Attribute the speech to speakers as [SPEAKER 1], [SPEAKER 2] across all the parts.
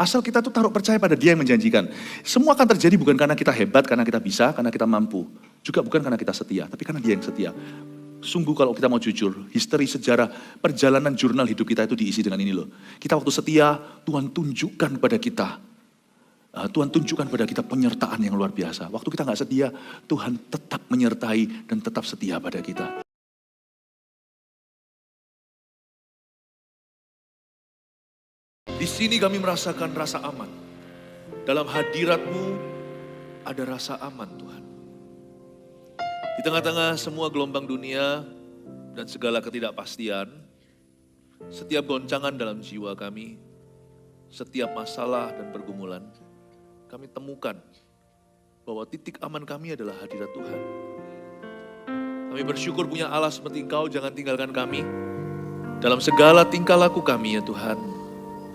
[SPEAKER 1] Asal kita tuh taruh percaya pada Dia yang menjanjikan. Semua akan terjadi bukan karena kita hebat, karena kita bisa, karena kita mampu. Juga bukan karena kita setia, tapi karena Dia yang setia. Sungguh kalau kita mau jujur, history sejarah perjalanan jurnal hidup kita itu diisi dengan ini loh. Kita waktu setia, Tuhan tunjukkan pada kita. Tuhan tunjukkan pada kita penyertaan yang luar biasa. Waktu kita nggak setia, Tuhan tetap menyertai dan tetap setia pada kita. Di sini kami merasakan rasa aman. Dalam hadirat-Mu ada rasa aman Tuhan. Di tengah-tengah semua gelombang dunia dan segala ketidakpastian, setiap goncangan dalam jiwa kami, setiap masalah dan pergumulan, kami temukan bahwa titik aman kami adalah hadirat Tuhan. Kami bersyukur punya Allah seperti Engkau, jangan tinggalkan kami. Dalam segala tingkah laku kami ya Tuhan,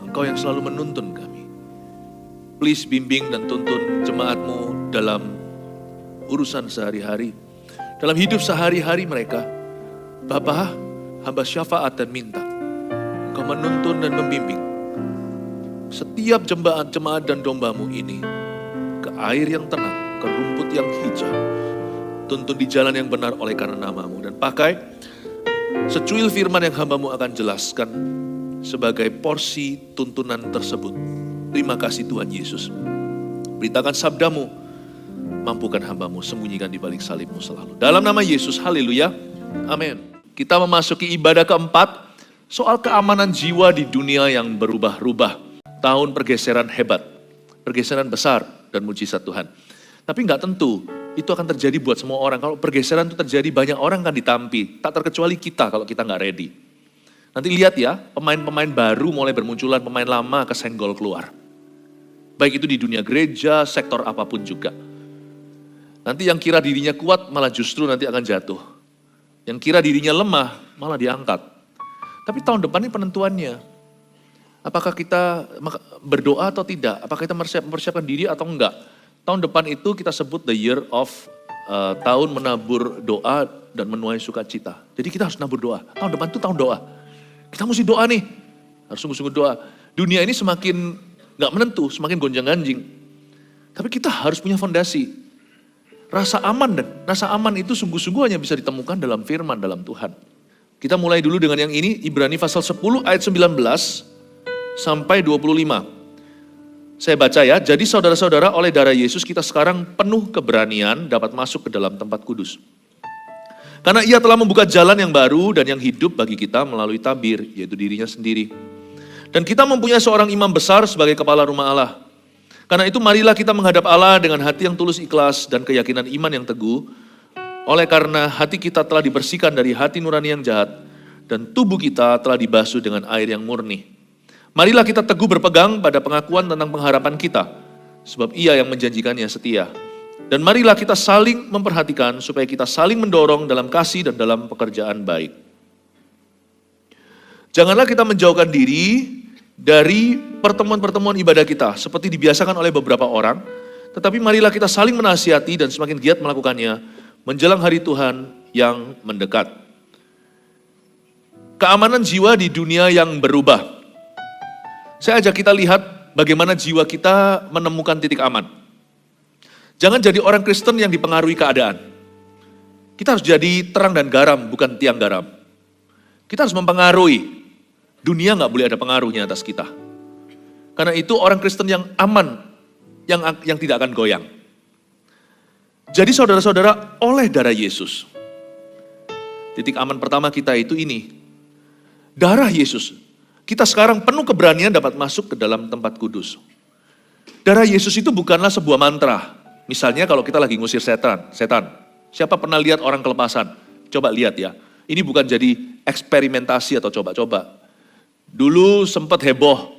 [SPEAKER 1] Engkau yang selalu menuntun kami. Please bimbing dan tuntun jemaat-Mu dalam urusan sehari-hari. Dalam hidup sehari-hari mereka. Bapa, hamba syafaat dan minta Engkau menuntun dan membimbing setiap jemaat dan domba-Mu ini ke air yang tenang, ke rumput yang hijau. Tuntun di jalan yang benar oleh karena nama-Mu. Dan pakai secuil firman yang hamba-Mu akan jelaskan sebagai porsi tuntunan tersebut. Terima kasih Tuhan Yesus. Beritakan sabda-Mu, mampukan hamba-Mu, sembunyikan di balik salib-Mu selalu. Dalam nama Yesus, haleluya, amin. Kita memasuki ibadah keempat, soal keamanan jiwa di dunia yang berubah-ubah. Tahun pergeseran hebat, pergeseran besar dan mujizat Tuhan. Tapi nggak tentu itu akan terjadi buat semua orang. Kalau pergeseran itu terjadi, banyak orang kan ditampi, tak terkecuali kita kalau kita nggak ready. Nanti lihat ya, pemain-pemain baru mulai bermunculan, pemain lama kesenggol keluar. Baik itu di dunia gereja, sektor apapun juga. Nanti yang kira dirinya kuat malah justru nanti akan jatuh. Yang kira dirinya lemah malah diangkat. Tapi tahun depan ini penentuannya. Apakah kita berdoa atau tidak? Apakah kita mempersiapkan diri atau enggak? Tahun depan itu kita sebut the year of tahun menabur doa dan menuai sukacita. Jadi kita harus nabur doa. Tahun depan itu tahun doa. Kita mesti doa nih. Harus sungguh-sungguh doa. Dunia ini semakin enggak menentu, semakin gonjang-ganjing. Tapi kita harus punya fondasi. Rasa aman itu sungguh-sungguh hanya bisa ditemukan dalam firman, dalam Tuhan. Kita mulai dulu dengan yang ini, Ibrani pasal 10 ayat 19 sampai 25. Saya baca ya, jadi saudara-saudara oleh darah Yesus kita sekarang penuh keberanian dapat masuk ke dalam tempat kudus. Karena Ia telah membuka jalan yang baru dan yang hidup bagi kita melalui tabir, yaitu dirinya sendiri. Dan kita mempunyai seorang imam besar sebagai kepala rumah Allah. Karena itu marilah kita menghadap Allah dengan hati yang tulus ikhlas dan keyakinan iman yang teguh. Oleh karena hati kita telah dibersihkan dari hati nurani yang jahat dan tubuh kita telah dibasuh dengan air yang murni. Marilah kita teguh berpegang pada pengakuan tentang pengharapan kita, sebab Ia yang menjanjikannya setia. Dan marilah kita saling memperhatikan supaya kita saling mendorong dalam kasih dan dalam pekerjaan baik. Janganlah kita menjauhkan diri dari pertemuan-pertemuan ibadah kita, seperti dibiasakan oleh beberapa orang, tetapi marilah kita saling menasihati dan semakin giat melakukannya, menjelang hari Tuhan yang mendekat. Keamanan jiwa di dunia yang berubah. Saya ajak kita lihat bagaimana jiwa kita menemukan titik aman. Jangan jadi orang Kristen yang dipengaruhi keadaan. Kita harus jadi terang dan garam, bukan tiang garam. Kita harus mempengaruhi. Dunia nggak boleh ada pengaruhnya atas kita. Karena itu orang Kristen yang aman, yang tidak akan goyang. Jadi saudara-saudara, oleh darah Yesus. Titik aman pertama kita itu ini. Darah Yesus. Kita sekarang penuh keberanian dapat masuk ke dalam tempat kudus. Darah Yesus itu bukanlah sebuah mantra. Misalnya kalau kita lagi ngusir setan. Siapa pernah lihat orang kelepasan? Coba lihat ya. Ini bukan jadi eksperimentasi atau coba-coba. Dulu sempat heboh.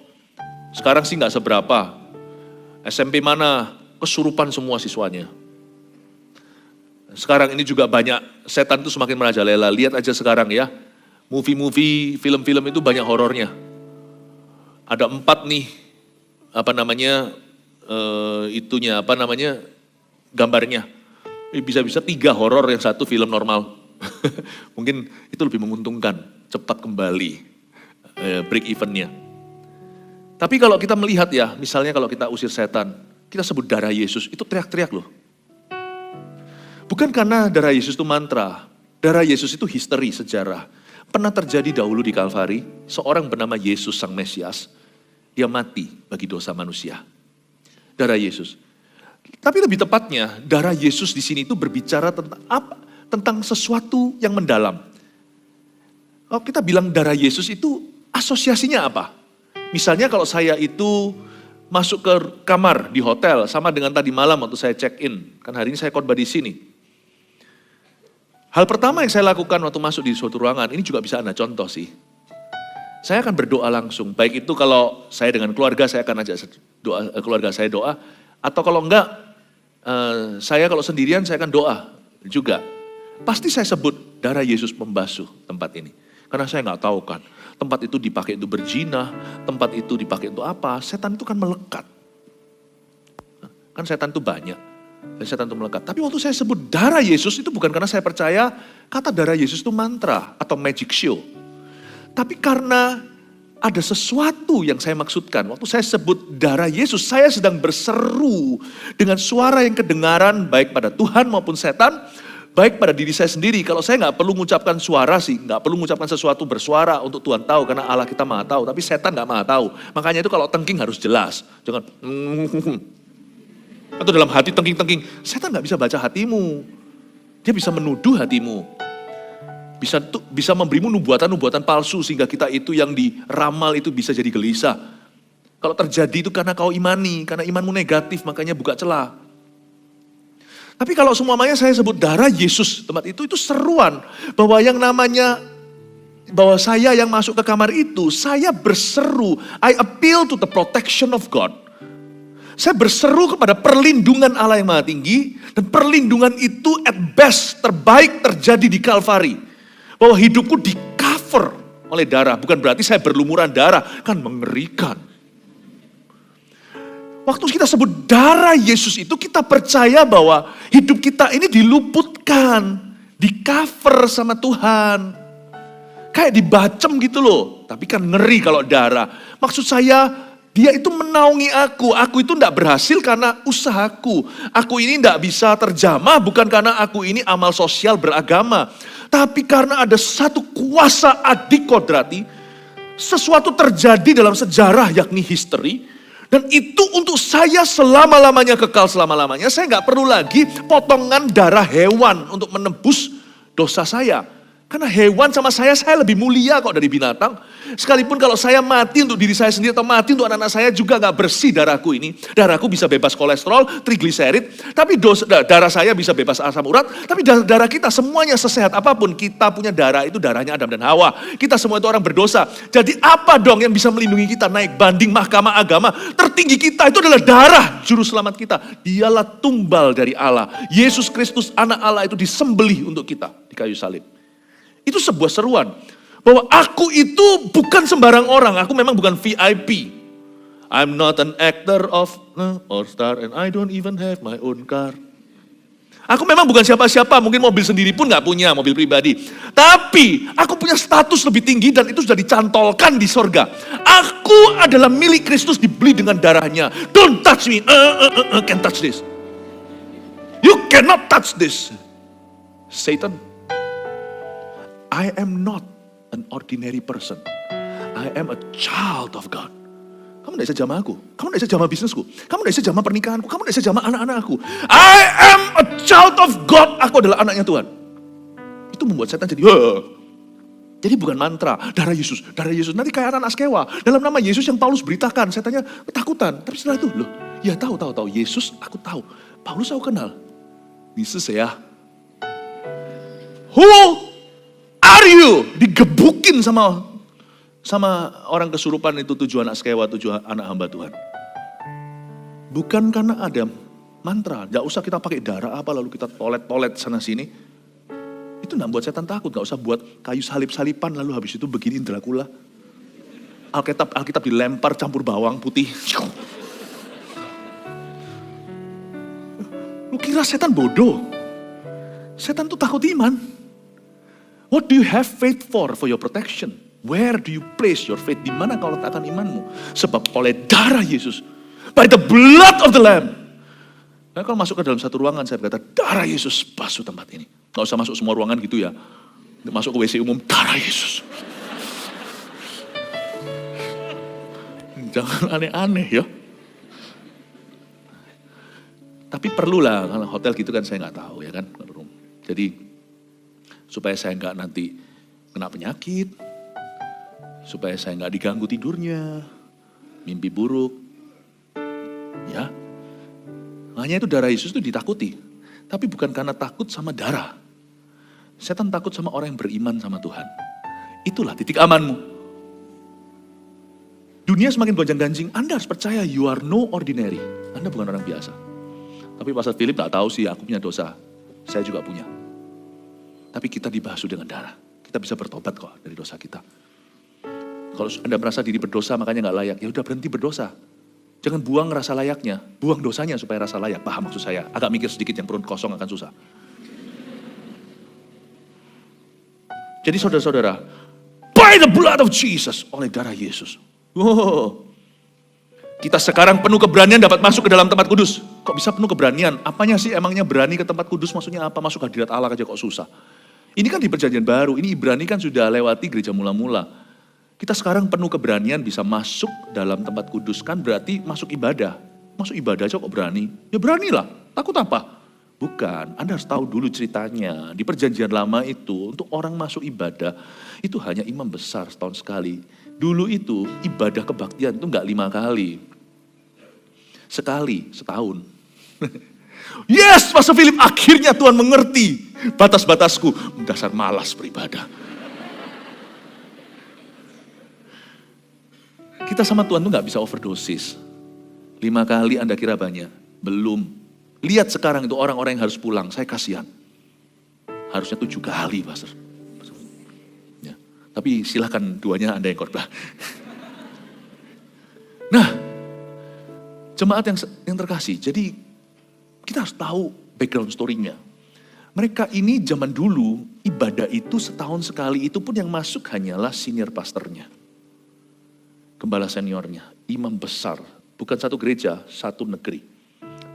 [SPEAKER 1] Sekarang sih nggak seberapa. SMP mana kesurupan semua siswanya. Sekarang ini juga banyak setan itu semakin merajalela. Lihat aja sekarang ya. Movie-movie, film-film itu banyak horornya. Ada 4 nih, gambarnya. Bisa-bisa 3 horor yang 1 film normal. Mungkin itu lebih menguntungkan, cepat kembali, break evennya. Tapi kalau kita melihat ya, misalnya kalau kita usir setan, kita sebut darah Yesus, itu teriak-teriak loh. Bukan karena darah Yesus itu mantra, darah Yesus itu history, sejarah. Pernah terjadi dahulu di Kalvari, seorang bernama Yesus Sang Mesias, dia mati bagi dosa manusia. Darah Yesus. Tapi lebih tepatnya, darah Yesus di sini itu berbicara tentang apa? Tentang sesuatu yang mendalam. Kalau kita bilang darah Yesus itu asosiasinya apa? Misalnya kalau saya itu masuk ke kamar di hotel, sama dengan tadi malam waktu saya check-in. Kan hari ini saya khotbah di sini. Hal pertama yang saya lakukan waktu masuk di suatu ruangan, ini juga bisa Anda contoh sih. Saya akan berdoa langsung. Baik itu kalau saya dengan keluarga, saya akan ajak keluarga saya doa. Atau kalau enggak, saya kalau sendirian saya akan doa juga. Pasti saya sebut darah Yesus membasuh tempat ini. Karena saya nggak tahu kan, tempat itu dipakai untuk berzina, tempat itu dipakai untuk apa, setan itu kan melekat. Kan setan itu banyak, dan setan itu melekat. Tapi waktu saya sebut darah Yesus itu bukan karena saya percaya kata darah Yesus itu mantra atau magic show. Tapi karena ada sesuatu yang saya maksudkan. Waktu saya sebut darah Yesus, saya sedang berseru dengan suara yang kedengaran baik pada Tuhan maupun setan, baik pada diri saya sendiri. Kalau saya nggak perlu mengucapkan suara sih, nggak perlu mengucapkan sesuatu bersuara untuk Tuhan tahu, karena Allah kita maha tahu. Tapi setan nggak maha tahu. Makanya itu kalau tengking harus jelas. Jangan atau dalam hati tengking-tengking. Setan nggak bisa baca hatimu. Dia bisa menuduh hatimu. Bisa memberimu nubuatan-nubuatan palsu sehingga kita itu yang diramal itu bisa jadi gelisah. Kalau terjadi itu karena kau imani, karena imanmu negatif makanya buka celah. Tapi kalau semuanya saya sebut darah Yesus, tempat itu seruan bahwa yang namanya, bahwa saya yang masuk ke kamar itu, saya berseru, I appeal to the protection of God. Saya berseru kepada perlindungan Allah yang Maha Tinggi, dan perlindungan itu at best, terbaik terjadi di Kalvari. Bahwa hidupku di cover oleh darah, bukan berarti saya berlumuran darah, kan mengerikan. Waktu kita sebut darah Yesus itu kita percaya bahwa hidup kita ini diluputkan, di cover sama Tuhan. Kayak dibacem gitu loh, tapi kan ngeri kalau darah. Maksud saya dia itu menaungi aku itu tidak berhasil karena usahaku. Aku ini tidak bisa terjamah bukan karena aku ini amal sosial beragama. Tapi karena ada satu kuasa adikodrati, sesuatu terjadi dalam sejarah yakni history. Dan itu untuk saya selama-lamanya, kekal selama-lamanya. Saya nggak perlu lagi potongan darah hewan untuk menebus dosa saya. Karena hewan sama saya lebih mulia kok dari binatang. Sekalipun kalau saya mati untuk diri saya sendiri atau mati untuk anak-anak saya juga gak bersih darahku ini. Darahku bisa bebas kolesterol, trigliserid, tapi darah saya bisa bebas asam urat. Tapi darah kita semuanya sesehat apapun. Kita punya darah itu darahnya Adam dan Hawa. Kita semua itu orang berdosa. Jadi apa dong yang bisa melindungi kita naik banding mahkamah agama? Tertinggi kita itu adalah darah juru selamat kita. Dialah tumbal dari Allah. Yesus Kristus anak Allah itu disembelih untuk kita di kayu salib. Itu sebuah seruan. Bahwa aku itu bukan sembarang orang. Aku memang bukan VIP. I'm not an actor of or star and I don't even have my own car. Aku memang bukan siapa-siapa. Mungkin mobil sendiri pun gak punya, mobil pribadi. Tapi aku punya status lebih tinggi dan itu sudah dicantolkan di sorga. Aku adalah milik Kristus dibeli dengan darahnya. Don't touch me. Can't touch this. You cannot touch this. Satan. I am not an ordinary person. I am a child of God. Kamu tidak bisa jamah aku. Kamu tidak bisa jamah bisnisku. Kamu tidak bisa jamah pernikahanku. Kamu tidak bisa jamah anak-anakku. I am a child of God. Aku adalah anaknya Tuhan. Itu membuat setan jadi, jadi bukan mantra. Darah Yesus, darah Yesus. Nanti kayak anak Askewa. Dalam nama Yesus yang Paulus beritakan. Setannya ketakutan. Tapi setelah itu, ya tahu. Yesus aku tahu. Paulus aku kenal. Yesus ya. Who are you? Digebukin sama orang kesurupan itu 7 anak Askewa, 7 anak hamba Tuhan. Bukan karena ada mantra, gak usah kita pakai darah apa lalu kita tolet-tolet sana sini. Itu gak buat setan takut, gak usah buat kayu salip-salipan lalu habis itu beginiin Dracula. Alkitab dilempar campur bawang putih. Lu kira setan bodoh? Setan tuh takut iman. What do you have faith for your protection? Where do you place your faith? Di mana kau letakkan imanmu? Sebab oleh darah Yesus, by the blood of the Lamb. Nah, kalau masuk ke dalam satu ruangan, saya berkata, darah Yesus basuh tempat ini. Gak usah masuk semua ruangan gitu ya. Masuk ke WC umum, darah Yesus. Jangan aneh-aneh ya. Tapi perlulah, kalau hotel gitu kan saya nggak tahu ya kan. Jadi supaya saya nggak nanti kena penyakit, supaya saya nggak diganggu tidurnya, mimpi buruk, ya. Hanya itu darah Yesus itu ditakuti. Tapi bukan karena takut sama darah. Setan takut sama orang yang beriman sama Tuhan. Itulah titik amanmu. Dunia semakin gonjang-ganjing, Anda harus percaya you are no ordinary. Anda bukan orang biasa. Tapi Pastor Philip tak tahu sih, aku punya dosa. Saya juga punya. Tapi kita dibasuh dengan darah. Kita bisa bertobat kok dari dosa kita. Kalau Anda merasa diri berdosa makanya gak layak, ya udah berhenti berdosa. Jangan buang rasa layaknya, buang dosanya supaya rasa layak. Paham maksud saya? Agak mikir sedikit, yang perut kosong akan susah. Jadi saudara-saudara, by the blood of Jesus, oleh darah Yesus. Wow. Kita sekarang penuh keberanian dapat masuk ke dalam tempat kudus. Kok bisa penuh keberanian? Apanya sih emangnya berani ke tempat kudus? Maksudnya apa? Masuk hadirat Allah aja kok susah. Ini kan di perjanjian baru, ini Ibrani kan sudah lewati gereja mula-mula. Kita sekarang penuh keberanian bisa masuk dalam tempat kudus, kan berarti masuk ibadah. Masuk ibadah aja kok berani? Ya beranilah, takut apa? Bukan, Anda harus tahu dulu ceritanya. Di perjanjian lama itu, untuk orang masuk ibadah, itu hanya imam besar setahun sekali. Dulu itu ibadah kebaktian itu enggak 5 kali. Sekali, setahun. Yes, Pastor Philip, akhirnya Tuhan mengerti batas-batasku. Dasar malas beribadah. Kita sama Tuhan tuh gak bisa overdosis. 5 kali Anda kira banyak? Belum. Lihat sekarang itu orang-orang yang harus pulang, saya kasihan. Harusnya 7 kali, Pastor. Ya. Tapi silakan duanya Anda yang khotbah. Nah, jemaat yang terkasih, jadi kita harus tahu background story-nya. Mereka ini zaman dulu, ibadah itu setahun sekali, itu pun yang masuk hanyalah senior pastornya. Gembala seniornya, imam besar, bukan satu gereja, satu negeri.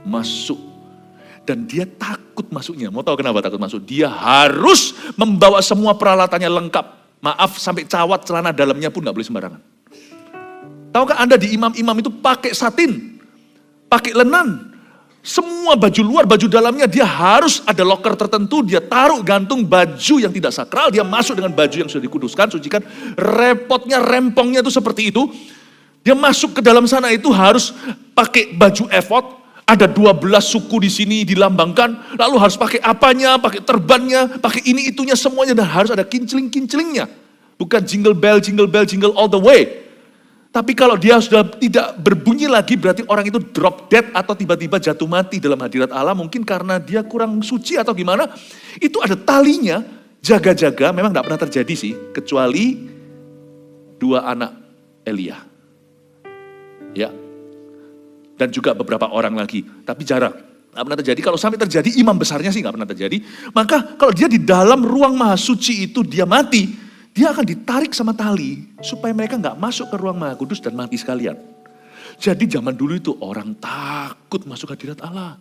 [SPEAKER 1] Masuk, dan dia takut masuknya. Mau tahu kenapa takut masuk? Dia harus membawa semua peralatannya lengkap. Maaf, sampai cawat celana dalamnya pun gak boleh sembarangan. Tahukah Anda di imam-imam itu pakai satin, pakai lenan, semua baju luar, baju dalamnya dia harus ada loker tertentu, dia taruh gantung baju yang tidak sakral, dia masuk dengan baju yang sudah dikuduskan, sucikan, repotnya, rempongnya itu seperti itu. Dia masuk ke dalam sana itu harus pakai baju efod, ada 12 suku di sini dilambangkan, lalu harus pakai apanya, pakai terbannya, pakai ini itunya semuanya, dan harus ada kincling-kinclingnya. Bukan jingle bell, jingle bell, jingle all the way. Tapi kalau dia sudah tidak berbunyi lagi, berarti orang itu drop dead atau tiba-tiba jatuh mati dalam hadirat Allah. Mungkin karena dia kurang suci atau gimana. Itu ada talinya, jaga-jaga, memang tidak pernah terjadi sih. Kecuali 2 anak Elia. Ya. Dan juga beberapa orang lagi. Tapi jarang. Tidak pernah terjadi. Kalau sampai terjadi, imam besarnya sih tidak pernah terjadi. Maka kalau dia di dalam ruang maha suci itu dia mati, dia akan ditarik sama tali supaya mereka nggak masuk ke ruang maha kudus dan mati sekalian. Jadi zaman dulu itu orang takut masuk hadirat Allah.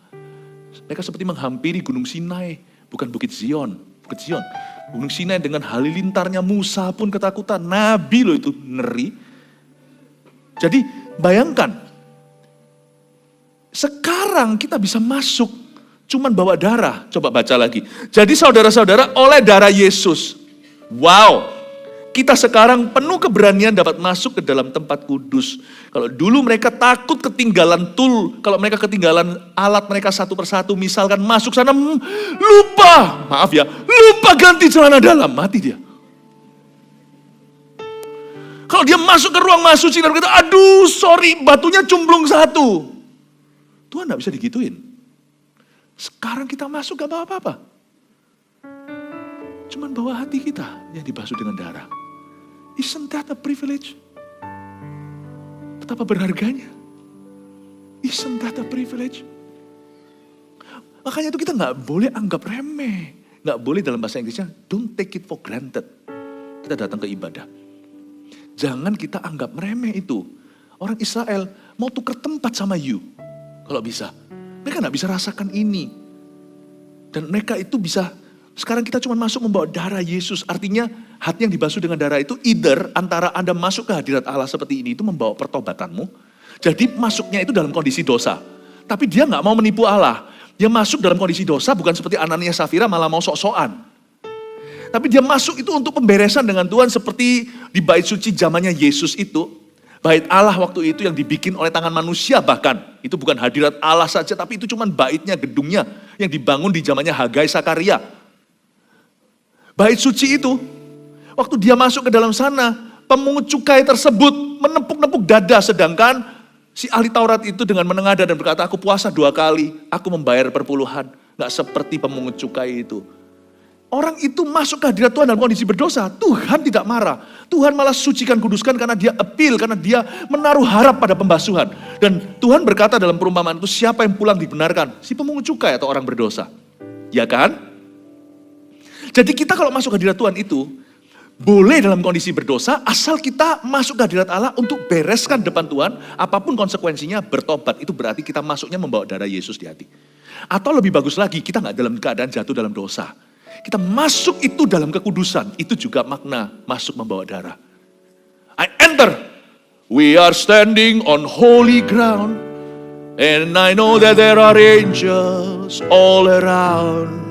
[SPEAKER 1] Mereka seperti menghampiri Gunung Sinai, bukan Bukit Zion. Bukit Zion. Gunung Sinai dengan halilintarnya Musa pun ketakutan. Nabi loh itu ngeri. Jadi bayangkan, sekarang kita bisa masuk cuman bawa darah. Coba baca lagi. Jadi saudara-saudara, oleh darah Yesus. Wow. Kita sekarang penuh keberanian dapat masuk ke dalam tempat kudus. Kalau dulu mereka takut ketinggalan tool, kalau mereka ketinggalan alat mereka satu persatu, misalkan masuk sana, lupa ganti celana dalam, mati dia. Kalau dia masuk ke ruang maha suci dan berkata, aduh sorry batunya cumplung satu. Tuhan gak bisa digituin. Sekarang kita masuk gak bawa apa-apa. Cuman bawa hati kita yang dibasuh dengan darah. Isn't that a privilege? Betapa berharganya. Isn't that a privilege? Makanya itu kita gak boleh anggap remeh. Gak boleh dalam bahasa Inggrisnya, don't take it for granted. Kita datang ke ibadah. Jangan kita anggap remeh itu. Orang Israel mau tukar tempat sama you. Kalau bisa. Mereka gak bisa rasakan ini. Dan mereka itu bisa, sekarang kita cuma masuk membawa darah Yesus. Artinya hati yang dibasuh dengan darah itu either antara Anda masuk ke hadirat Allah seperti ini, itu membawa pertobatanmu. Jadi masuknya itu dalam kondisi dosa. Tapi dia gak mau menipu Allah. Dia masuk dalam kondisi dosa bukan seperti Anania Safira malah mau sok-sokan. Tapi dia masuk itu untuk pemberesan dengan Tuhan seperti di bait suci zamannya Yesus itu. Bait Allah waktu itu yang dibikin oleh tangan manusia bahkan. Itu bukan hadirat Allah saja, tapi itu cuma baitnya, gedungnya yang dibangun di zamannya Hagai Sakaria. Bait suci itu, waktu dia masuk ke dalam sana, pemungut cukai tersebut menepuk-nepuk dada, sedangkan si ahli Taurat itu dengan menengadah dan berkata, aku puasa 2 kali, aku membayar perpuluhan. Gak seperti pemungut cukai itu. Orang itu masuk ke hadirat Tuhan dalam kondisi berdosa. Tuhan tidak marah. Tuhan malah sucikan, kuduskan karena dia appeal, karena dia menaruh harap pada pembasuhan. Dan Tuhan berkata dalam perumpamaan itu, siapa yang pulang dibenarkan? Si pemungut cukai atau orang berdosa. Ya kan? Jadi kita kalau masuk ke hadirat Tuhan itu, boleh dalam kondisi berdosa, asal kita masuk ke hadirat Allah untuk bereskan depan Tuhan, apapun konsekuensinya bertobat. Itu berarti kita masuknya membawa darah Yesus di hati. Atau lebih bagus lagi, kita gak dalam keadaan jatuh dalam dosa. Kita masuk itu dalam kekudusan. Itu juga makna masuk membawa darah. I enter. We are standing on holy ground. And I know that there are angels all around.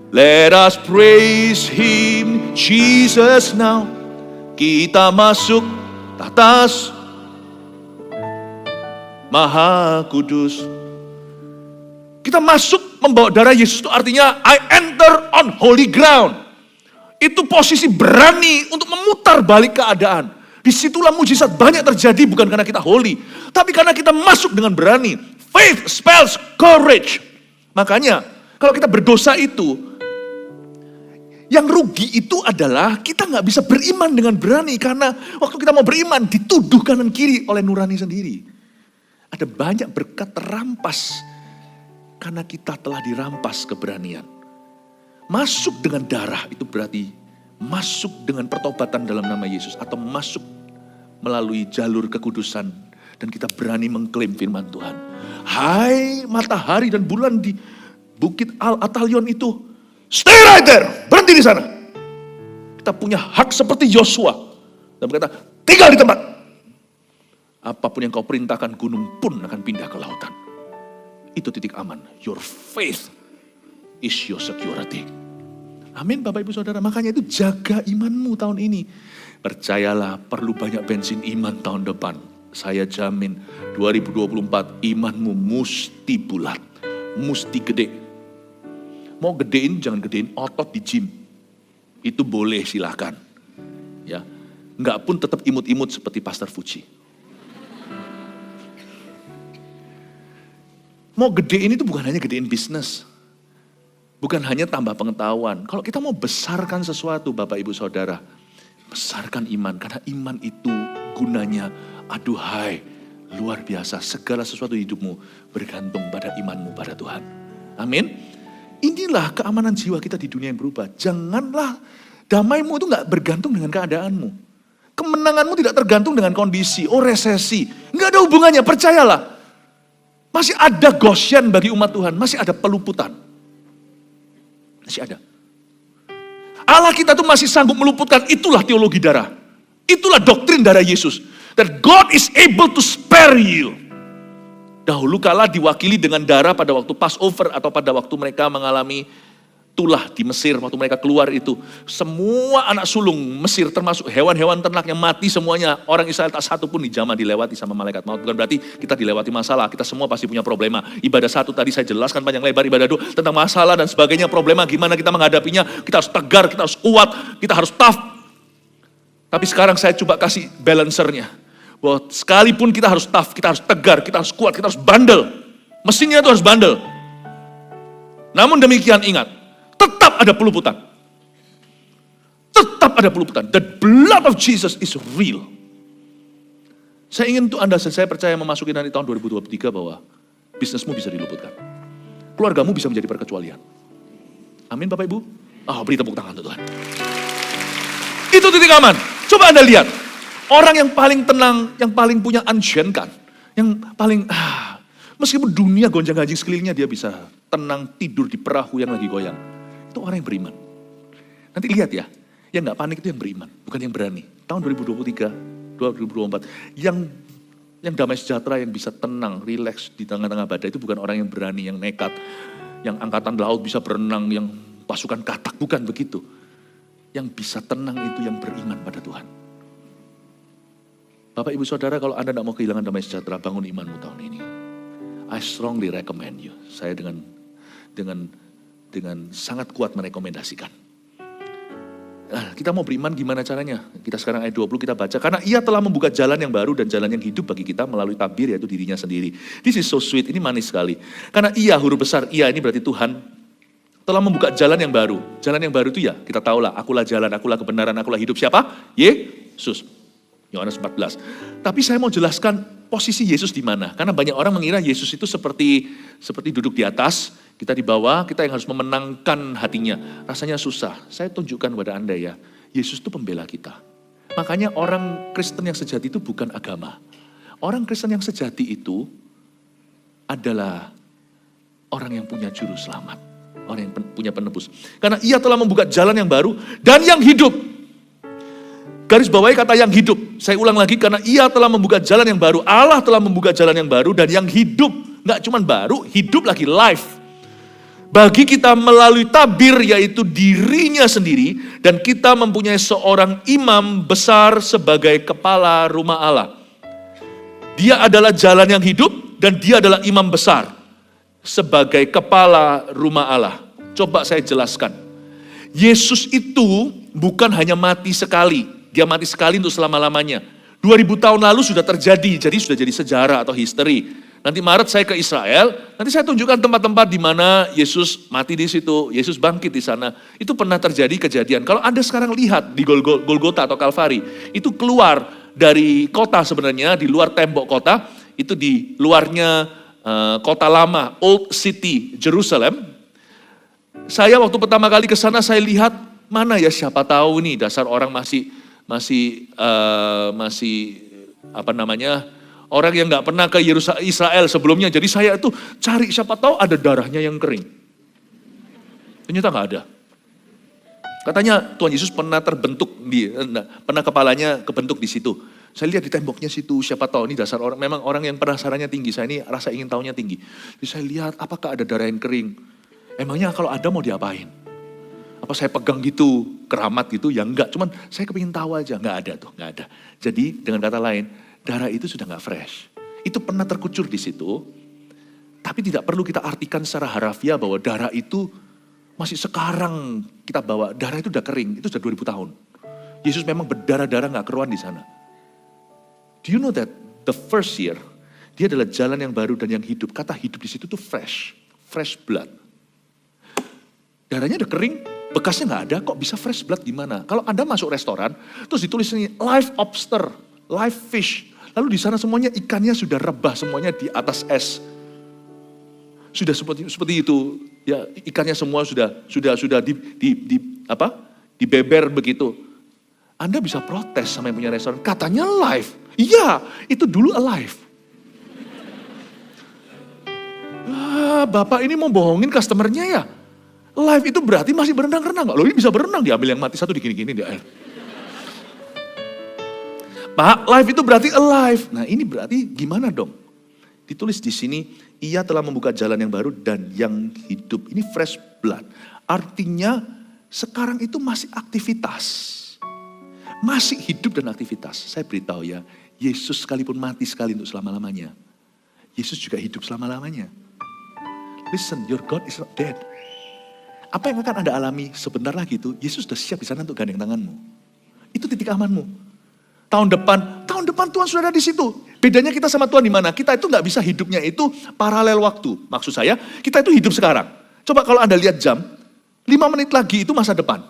[SPEAKER 1] Let us praise Him, Jesus now. Kita masuk atas Maha Kudus. Kita masuk membawa darah Yesus itu artinya I enter on holy ground. Itu posisi berani untuk memutar balik keadaan. Disitulah mujizat banyak terjadi bukan karena kita holy. Tapi karena kita masuk dengan berani. Faith spells courage. Makanya kalau kita berdosa itu, yang rugi itu adalah kita gak bisa beriman dengan berani. Karena waktu kita mau beriman dituduh kanan kiri oleh nurani sendiri. Ada banyak berkat terampas. Karena kita telah dirampas keberanian. Masuk dengan darah itu berarti masuk dengan pertobatan dalam nama Yesus. Atau masuk melalui jalur kekudusan. Dan kita berani mengklaim firman Tuhan. Hai matahari dan bulan di Bukit Al-Atalion itu. Stay right there, berhenti di sana. Kita punya hak seperti Yosua. Dan berkata, tinggal di tempat. Apapun yang kau perintahkan, gunung pun akan pindah ke lautan. Itu titik aman. Your faith is your security. Amin Bapak Ibu Saudara. Makanya itu jaga imanmu tahun ini. Percayalah perlu banyak bensin iman tahun depan. Saya jamin 2024 imanmu mesti bulat. Mesti gede. Mau gedein jangan gedein otot di gym. Itu boleh silakan. Ya. Enggak pun tetap imut-imut seperti Pastor Fuji. Mau gedein itu bukan hanya gedein bisnis. Bukan hanya tambah pengetahuan. Kalau kita mau besarkan sesuatu Bapak Ibu Saudara. Besarkan iman. Karena iman itu gunanya aduhai. Luar biasa. Segala sesuatu di hidupmu bergantung pada imanmu pada Tuhan. Amin. Inilah keamanan jiwa kita di dunia yang berubah. Janganlah damaimu itu gak bergantung dengan keadaanmu. Kemenanganmu tidak tergantung dengan kondisi. Oh resesi. Gak ada hubungannya. Percayalah. Masih ada Goshen bagi umat Tuhan. Masih ada peluputan. Masih ada. Allah kita tuh masih sanggup meluputkan. Itulah teologi darah. Itulah doktrin darah Yesus. That God is able to spare you. Dahulu kala diwakili dengan darah pada waktu Passover. Atau pada waktu mereka mengalami tulah di Mesir. Waktu mereka keluar itu. Semua anak sulung Mesir termasuk hewan-hewan ternak yang mati semuanya. Orang Israel tak satu pun dijamah dilewati sama malaikat maut. Bukan berarti kita dilewati masalah. Kita semua pasti punya problema. Ibadah satu tadi saya jelaskan panjang lebar. Ibadah dua tentang masalah dan sebagainya. Problema gimana kita menghadapinya. Kita harus tegar, kita harus kuat, kita harus tough. Tapi sekarang saya coba kasih balancernya. Bahwa sekalipun kita harus tough, kita harus tegar, kita harus kuat, kita harus bandel. Mesinnya itu harus bandel. Namun demikian ingat. Tetap ada peluputan. Tetap ada peluputan. The blood of Jesus is real. Saya ingin untuk Anda, saya percaya memasuki nanti tahun 2023 bahwa bisnismu bisa diluputkan. Keluargamu bisa menjadi perkecualian. Amin Bapak Ibu. Beri tepuk tangan untuk Tuhan. Itu titik aman. Coba Anda lihat, orang yang paling tenang, yang paling punya ansyen kan, yang paling, meskipun dunia gonjang-ganjing sekelilingnya dia bisa tenang tidur di perahu yang lagi goyang. Itu orang yang beriman. Nanti lihat ya, yang gak panik itu yang beriman, bukan yang berani. Tahun 2023, 2024, yang damai sejahtera, yang bisa tenang, rileks di tengah-tengah badai itu bukan orang yang berani, yang nekat, yang angkatan laut bisa berenang, yang pasukan katak, bukan begitu. Yang bisa tenang itu yang beriman pada Tuhan. Bapak ibu saudara, kalau Anda tidak mau kehilangan damai sejahtera, bangun imanmu tahun ini. I strongly recommend you. Saya dengan sangat kuat merekomendasikan. Kita mau beriman gimana caranya? Kita sekarang ayat 20 kita baca. Karena ia telah membuka jalan yang baru dan jalan yang hidup bagi kita melalui tabir, yaitu dirinya sendiri. This is so sweet, ini manis sekali. Karena ia, huruf besar, ia ini berarti Tuhan, telah membuka jalan yang baru. Jalan yang baru itu ya, kita tahulah, akulah jalan, akulah kebenaran, akulah hidup. Siapa? Yesus. Yohanes 14. Tapi saya mau jelaskan posisi Yesus di mana. Karena banyak orang mengira Yesus itu seperti duduk di atas, kita di bawah, kita yang harus memenangkan hatinya. Rasanya susah. Saya tunjukkan kepada Anda ya, Yesus itu pembela kita. Makanya orang Kristen yang sejati itu bukan agama. Orang Kristen yang sejati itu adalah orang yang punya juru selamat. Orang yang punya penebus. Karena ia telah membuka jalan yang baru dan yang hidup. Garis bawahi kata yang hidup. Saya ulang lagi, karena ia telah membuka jalan yang baru. Allah telah membuka jalan yang baru dan yang hidup. Nggak cuma baru, hidup lagi, life. Bagi kita melalui tabir, yaitu dirinya sendiri. Dan kita mempunyai seorang imam besar sebagai kepala rumah Allah. Dia adalah jalan yang hidup dan dia adalah imam besar sebagai kepala rumah Allah. Coba saya jelaskan. Yesus itu bukan hanya mati sekali. Dia mati sekali untuk selama-lamanya. 2000 tahun lalu sudah terjadi, jadi sudah jadi sejarah atau history. Nanti Maret saya ke Israel, nanti saya tunjukkan tempat-tempat di mana Yesus mati di situ, Yesus bangkit di sana. Itu pernah terjadi kejadian. Kalau Anda sekarang lihat di Golgota atau Kalvari, itu keluar dari kota sebenarnya, di luar tembok kota, itu di luarnya kota lama, Old City, Jerusalem. Saya waktu pertama kali ke sana, saya lihat mana ya, siapa tahu nih dasar orang masih apa namanya, orang yang nggak pernah ke Israel sebelumnya. Jadi saya itu cari siapa tahu ada darahnya yang kering. Ternyata nggak ada. Katanya Tuhan Yesus pernah pernah kepalanya kebentuk di situ. Saya lihat di temboknya situ, siapa tahu ini dasar orang, memang orang yang penasarannya tinggi. Saya ini rasa ingin tahunya tinggi. Jadi saya lihat apakah ada darah yang kering. Emangnya kalau ada mau diapain? Apa saya pegang gitu, keramat gitu? Ya enggak, cuman saya kepingin tahu aja. Enggak ada tuh, enggak ada. Jadi dengan kata lain, darah itu sudah enggak fresh. Itu pernah terkucur di situ, tapi tidak perlu kita artikan secara harafiah bahwa darah itu masih sekarang kita bawa. Darah itu udah kering, itu sudah 2000 tahun. Yesus memang berdarah-darah enggak keruan di sana. Do you know that the first year, dia adalah jalan yang baru dan yang hidup. Kata hidup di situ tuh fresh blood. Darahnya udah kering, bekasnya nggak ada, kok bisa fresh blood gimana? Kalau Anda masuk restoran, terus ditulis ini live lobster, live fish. Lalu di sana semuanya ikannya sudah rebah, semuanya di atas es. Sudah seperti itu, ya ikannya semua sudah dibeber begitu. Anda bisa protes sama yang punya restoran, katanya live. Iya, itu dulu alive. Bapak ini mau bohongin customernya ya? Live itu berarti masih berenang-renang. Loh ini bisa berenang, diambil yang mati satu digini-gini di air. Pak, live itu berarti alive. Nah ini berarti gimana dong? Ditulis di sini, ia telah membuka jalan yang baru dan yang hidup. Ini fresh blood. Artinya sekarang itu masih aktivitas. Masih hidup dan aktivitas. Saya beritahu ya, Yesus sekalipun mati sekali untuk selama-lamanya. Yesus juga hidup selama-lamanya. Listen, your God is not dead. Apa yang akan Anda alami sebentar lagi itu, Yesus sudah siap di sana untuk gandeng tanganmu. Itu titik amanmu. Tahun depan Tuhan sudah ada di situ. Bedanya kita sama Tuhan di mana? Kita itu nggak bisa hidupnya itu paralel waktu. Maksud saya, kita itu hidup sekarang. Coba kalau Anda lihat jam, 5 menit lagi itu masa depan.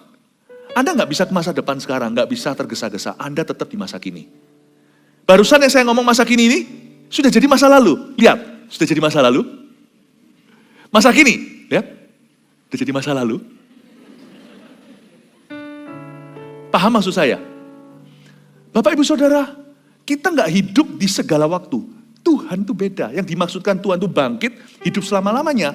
[SPEAKER 1] Anda nggak bisa ke masa depan sekarang, nggak bisa tergesa-gesa. Anda tetap di masa kini. Barusan yang saya ngomong masa kini ini, sudah jadi masa lalu. Lihat, sudah jadi masa lalu. Masa kini, lihat. Sudah jadi masa lalu. Paham maksud saya? Bapak Ibu Saudara, kita nggak hidup di segala waktu. Tuhan itu beda. Yang dimaksudkan Tuhan itu bangkit, hidup selama-lamanya.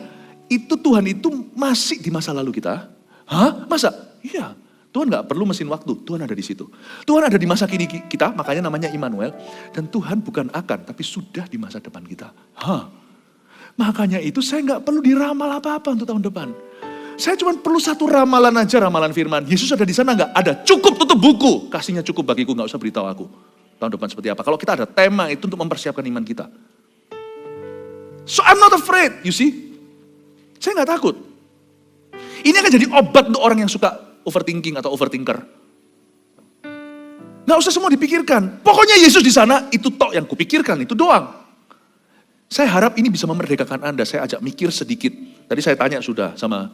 [SPEAKER 1] Itu Tuhan itu masih di masa lalu kita. Hah? Masa? Iya. Tuhan nggak perlu mesin waktu, Tuhan ada di situ. Tuhan ada di masa kini kita, makanya namanya Immanuel. Dan Tuhan bukan akan, tapi sudah di masa depan kita. Hah? Makanya itu saya nggak perlu diramal apa-apa untuk tahun depan. Saya cuma perlu satu ramalan aja, ramalan firman. Yesus ada di sana nggak? Ada. Cukup tutup buku. Kasihnya cukup bagiku, nggak usah beritahu aku. Tahun depan seperti apa. Kalau kita ada tema itu untuk mempersiapkan iman kita. So I'm not afraid, you see. Saya nggak takut. Ini akan jadi obat untuk orang yang suka overthinking atau overthinker. Nggak usah semua dipikirkan. Pokoknya Yesus di sana, itu tok yang kupikirkan, itu doang. Saya harap ini bisa memerdekakan Anda. Saya ajak mikir sedikit. Tadi saya tanya sudah sama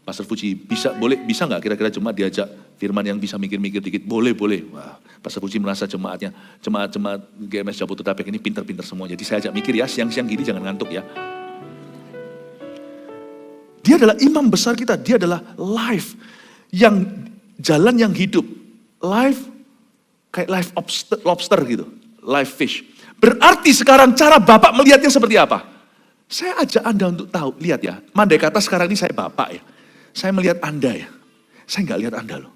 [SPEAKER 1] Pastor Fuji, bisa nggak kira-kira jemaat diajak firman yang bisa mikir-mikir dikit? Boleh. Wah, Pastor Fuji merasa jemaat GMS Jabodetabek ini pinter-pinter semua. Jadi saya ajak mikir ya, siang-siang gini jangan ngantuk ya. Dia adalah imam besar kita, dia adalah life. Yang jalan yang hidup. Life kayak life lobster gitu. Life fish. Berarti sekarang cara Bapak melihatnya seperti apa? Saya ajak Anda untuk tahu, lihat ya. Mandai kata sekarang ini saya Bapak ya. Saya melihat Anda ya. Saya nggak lihat Anda loh.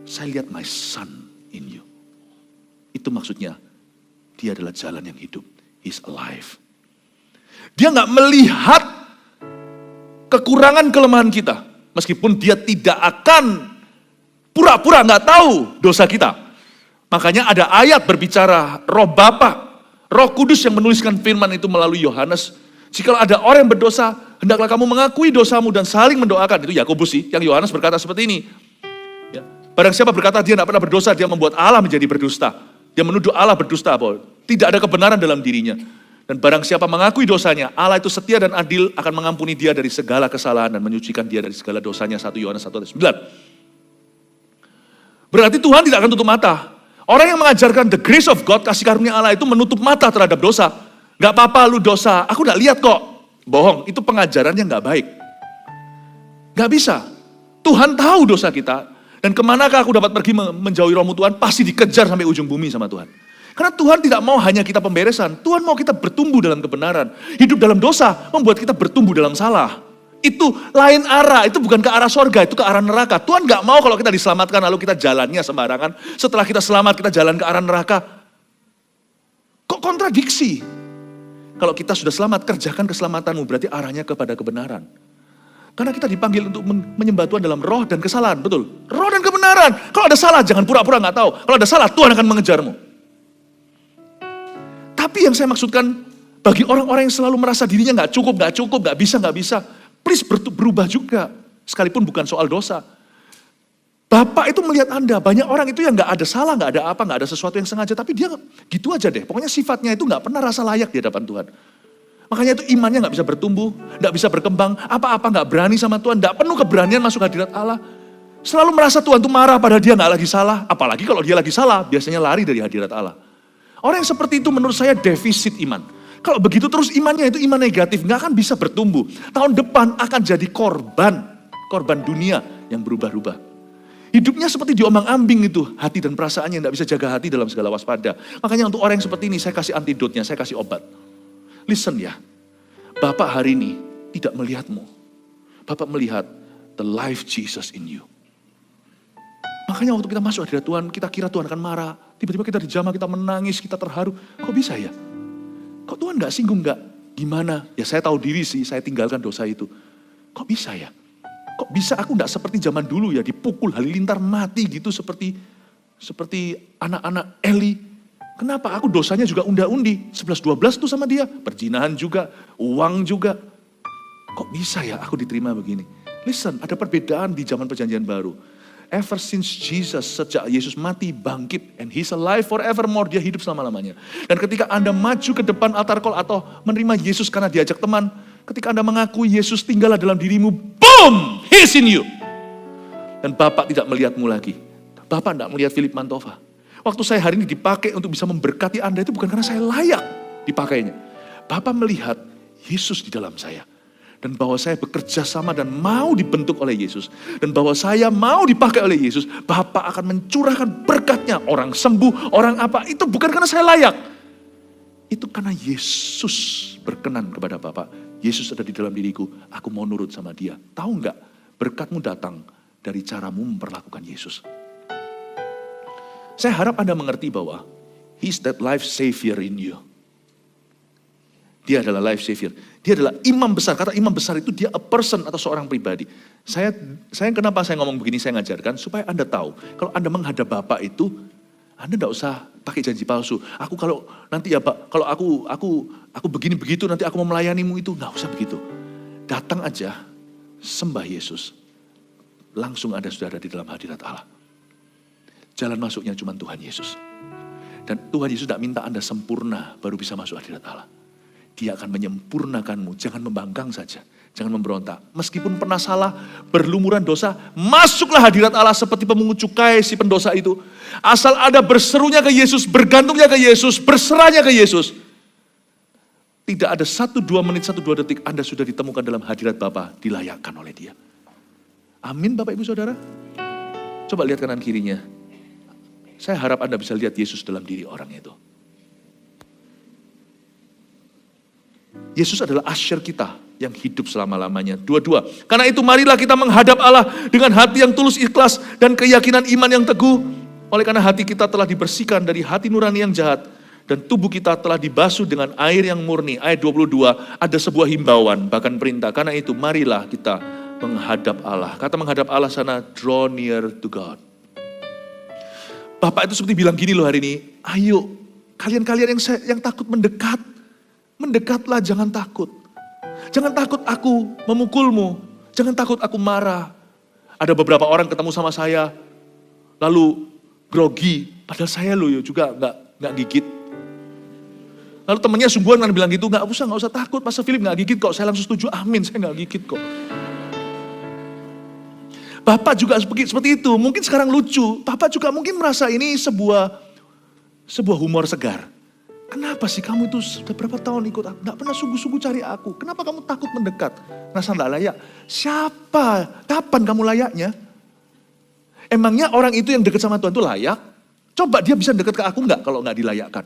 [SPEAKER 1] Saya lihat my son in you. Itu maksudnya, dia adalah jalan yang hidup. He's alive. Dia nggak melihat kekurangan kelemahan kita. Meskipun dia tidak akan pura-pura nggak tahu dosa kita. Makanya ada ayat berbicara roh Bapa, Roh Kudus yang menuliskan firman itu melalui Yohanes. Jika ada orang yang berdosa, hendaklah kamu mengakui dosamu dan saling mendoakan. Itu Yakobus sih, yang Yohanes berkata seperti ini. Ya. Barang siapa berkata dia tidak pernah berdosa, dia membuat Allah menjadi berdusta. Dia menuduh Allah berdusta, bahwa tidak ada kebenaran dalam dirinya. Dan barang siapa mengakui dosanya, Allah itu setia dan adil akan mengampuni dia dari segala kesalahan dan menyucikan dia dari segala dosanya. 1 Yohanes 1:9. Berarti Tuhan tidak akan tutup mata. Orang yang mengajarkan the grace of God, kasih karunia Allah itu menutup mata terhadap dosa. Gak apa-apa lu dosa, aku gak lihat kok. Bohong, itu pengajaran yang gak baik. Gak bisa. Tuhan tahu dosa kita. Dan kemanakah aku dapat pergi menjauhi rohmu Tuhan, pasti dikejar sampai ujung bumi sama Tuhan. Karena Tuhan tidak mau hanya kita pemberesan. Tuhan mau kita bertumbuh dalam kebenaran. Hidup dalam dosa membuat kita bertumbuh dalam salah. Itu lain arah, itu bukan ke arah sorga, itu ke arah neraka. Tuhan gak mau kalau kita diselamatkan lalu kita jalannya sembarangan. Setelah kita selamat kita jalan ke arah neraka. Kok kontradiksi? Kalau kita sudah selamat, kerjakan keselamatanmu, berarti arahnya kepada kebenaran. Karena kita dipanggil untuk menyembah Tuhan dalam roh dan kesalahan, betul? Roh dan kebenaran. Kalau ada salah jangan pura-pura gak tahu. Kalau ada salah Tuhan akan mengejarmu. Tapi yang saya maksudkan, bagi orang-orang yang selalu merasa dirinya gak cukup, gak bisa. Please berubah juga, sekalipun bukan soal dosa. Bapak itu melihat Anda, banyak orang itu yang gak ada salah, gak ada apa, gak ada sesuatu yang sengaja. Tapi dia gitu aja deh, pokoknya sifatnya itu gak pernah rasa layak di hadapan Tuhan. Makanya itu imannya gak bisa bertumbuh, gak bisa berkembang, apa-apa gak berani sama Tuhan, gak penuh keberanian masuk hadirat Allah. Selalu merasa Tuhan itu marah padahal dia gak lagi salah, apalagi kalau dia lagi salah, biasanya lari dari hadirat Allah. Orang yang seperti itu menurut saya defisit iman. Kalau begitu terus imannya itu iman negatif, gak akan bisa bertumbuh. Tahun depan akan jadi korban dunia yang berubah-ubah. Hidupnya seperti diombang-ambing itu, hati dan perasaannya gak bisa jaga hati dalam segala waspada. Makanya untuk orang yang seperti ini saya kasih antidotnya, saya kasih obat. Listen ya, Bapak hari ini tidak melihatmu. Bapak melihat the life Jesus in you. Makanya waktu kita masuk hadirat Tuhan, kita kira Tuhan akan marah. Tiba-tiba kita dijamah, kita menangis, kita terharu. Kok bisa ya? Kok Tuhan gak singgung gak? Gimana? Ya saya tahu diri sih, saya tinggalkan dosa itu. Kok bisa ya? Kok bisa aku gak seperti zaman dulu ya, dipukul halilintar mati gitu seperti anak-anak Eli. Kenapa? Aku dosanya juga unda-undi. 11-12 tuh sama dia. Perzinahan juga, uang juga. Kok bisa ya aku diterima begini? Listen, ada perbedaan di zaman perjanjian baru. Ever since Jesus, sejak Yesus mati, bangkit, and He's alive forevermore, dia hidup selama-lamanya. Dan ketika Anda maju ke depan altar call atau menerima Yesus karena diajak teman, ketika Anda mengakui Yesus tinggallah dalam dirimu, boom, He's in you. Dan Bapak tidak melihatmu lagi. Bapak tidak melihat Philip Mantova. Waktu saya hari ini dipakai untuk bisa memberkati Anda itu bukan karena saya layak dipakainya. Bapak melihat Yesus di dalam saya. Dan bahwa saya bekerja sama dan mau dibentuk oleh Yesus. Dan bahwa saya mau dipakai oleh Yesus. Bapa akan mencurahkan berkatnya. Orang sembuh, orang apa. Itu bukan karena saya layak. Itu karena Yesus berkenan kepada Bapa. Yesus ada di dalam diriku. Aku mau nurut sama dia. Tahu enggak? Berkatmu datang dari caramu memperlakukan Yesus. Saya harap Anda mengerti bahwa He's that life savior in you. Dia adalah life savior. Dia adalah imam besar. Kata imam besar itu dia a person atau seorang pribadi. Saya kenapa saya ngomong begini, saya ngajarkan supaya Anda tahu. Kalau Anda menghadap Bapak itu, Anda tidak usah pakai janji palsu. Aku kalau nanti ya Pak, kalau aku begini begitu nanti aku mau melayanimu itu, nggak usah begitu. Datang aja, sembah Yesus. Langsung Anda sudah ada di dalam hadirat Allah. Jalan masuknya cuma Tuhan Yesus. Dan Tuhan Yesus tidak minta Anda sempurna baru bisa masuk hadirat Allah. Dia akan menyempurnakanmu, jangan membangkang saja. Jangan memberontak. Meskipun pernah salah, berlumuran dosa, masuklah hadirat Allah seperti pemungut cukai si pendosa itu. Asal ada berserunya ke Yesus, bergantungnya ke Yesus, berserahnya ke Yesus. Tidak ada 1-2 menit, 1-2 detik Anda sudah ditemukan dalam hadirat Bapa, dilayakkan oleh Dia. Amin Bapak Ibu Saudara. Coba lihat kanan kirinya. Saya harap Anda bisa lihat Yesus dalam diri orang itu. Yesus adalah asyir kita yang hidup selama-lamanya. Dua-dua. Karena itu marilah kita menghadap Allah dengan hati yang tulus ikhlas dan keyakinan iman yang teguh. Oleh karena hati kita telah dibersihkan dari hati nurani yang jahat. Dan tubuh kita telah dibasuh dengan air yang murni. Ayat 22 ada sebuah himbauan bahkan perintah. Karena itu marilah kita menghadap Allah. Kata menghadap Allah sana, draw near to God. Bapak itu seperti bilang gini loh hari ini. Ayo kalian-kalian yang takut mendekat. Mendekatlah, jangan takut. Jangan takut aku memukulmu. Jangan takut aku marah. Ada beberapa orang ketemu sama saya, lalu grogi. Padahal saya loh juga nggak gigit. Lalu temannya sungguhan kan bilang gitu, nggak usah takut. Pastor Philip nggak gigit kok. Saya langsung setuju, amin. Saya nggak gigit kok. Bapak juga seperti itu. Mungkin sekarang lucu. Bapak juga mungkin merasa ini sebuah humor segar. Kenapa sih kamu itu sudah berapa tahun ikut aku? Gak pernah sungguh-sungguh cari aku. Kenapa kamu takut mendekat? Rasa gak layak. Siapa? Kapan kamu layaknya? Emangnya orang itu yang dekat sama Tuhan itu layak? Coba dia bisa dekat ke aku gak kalau gak dilayakkan?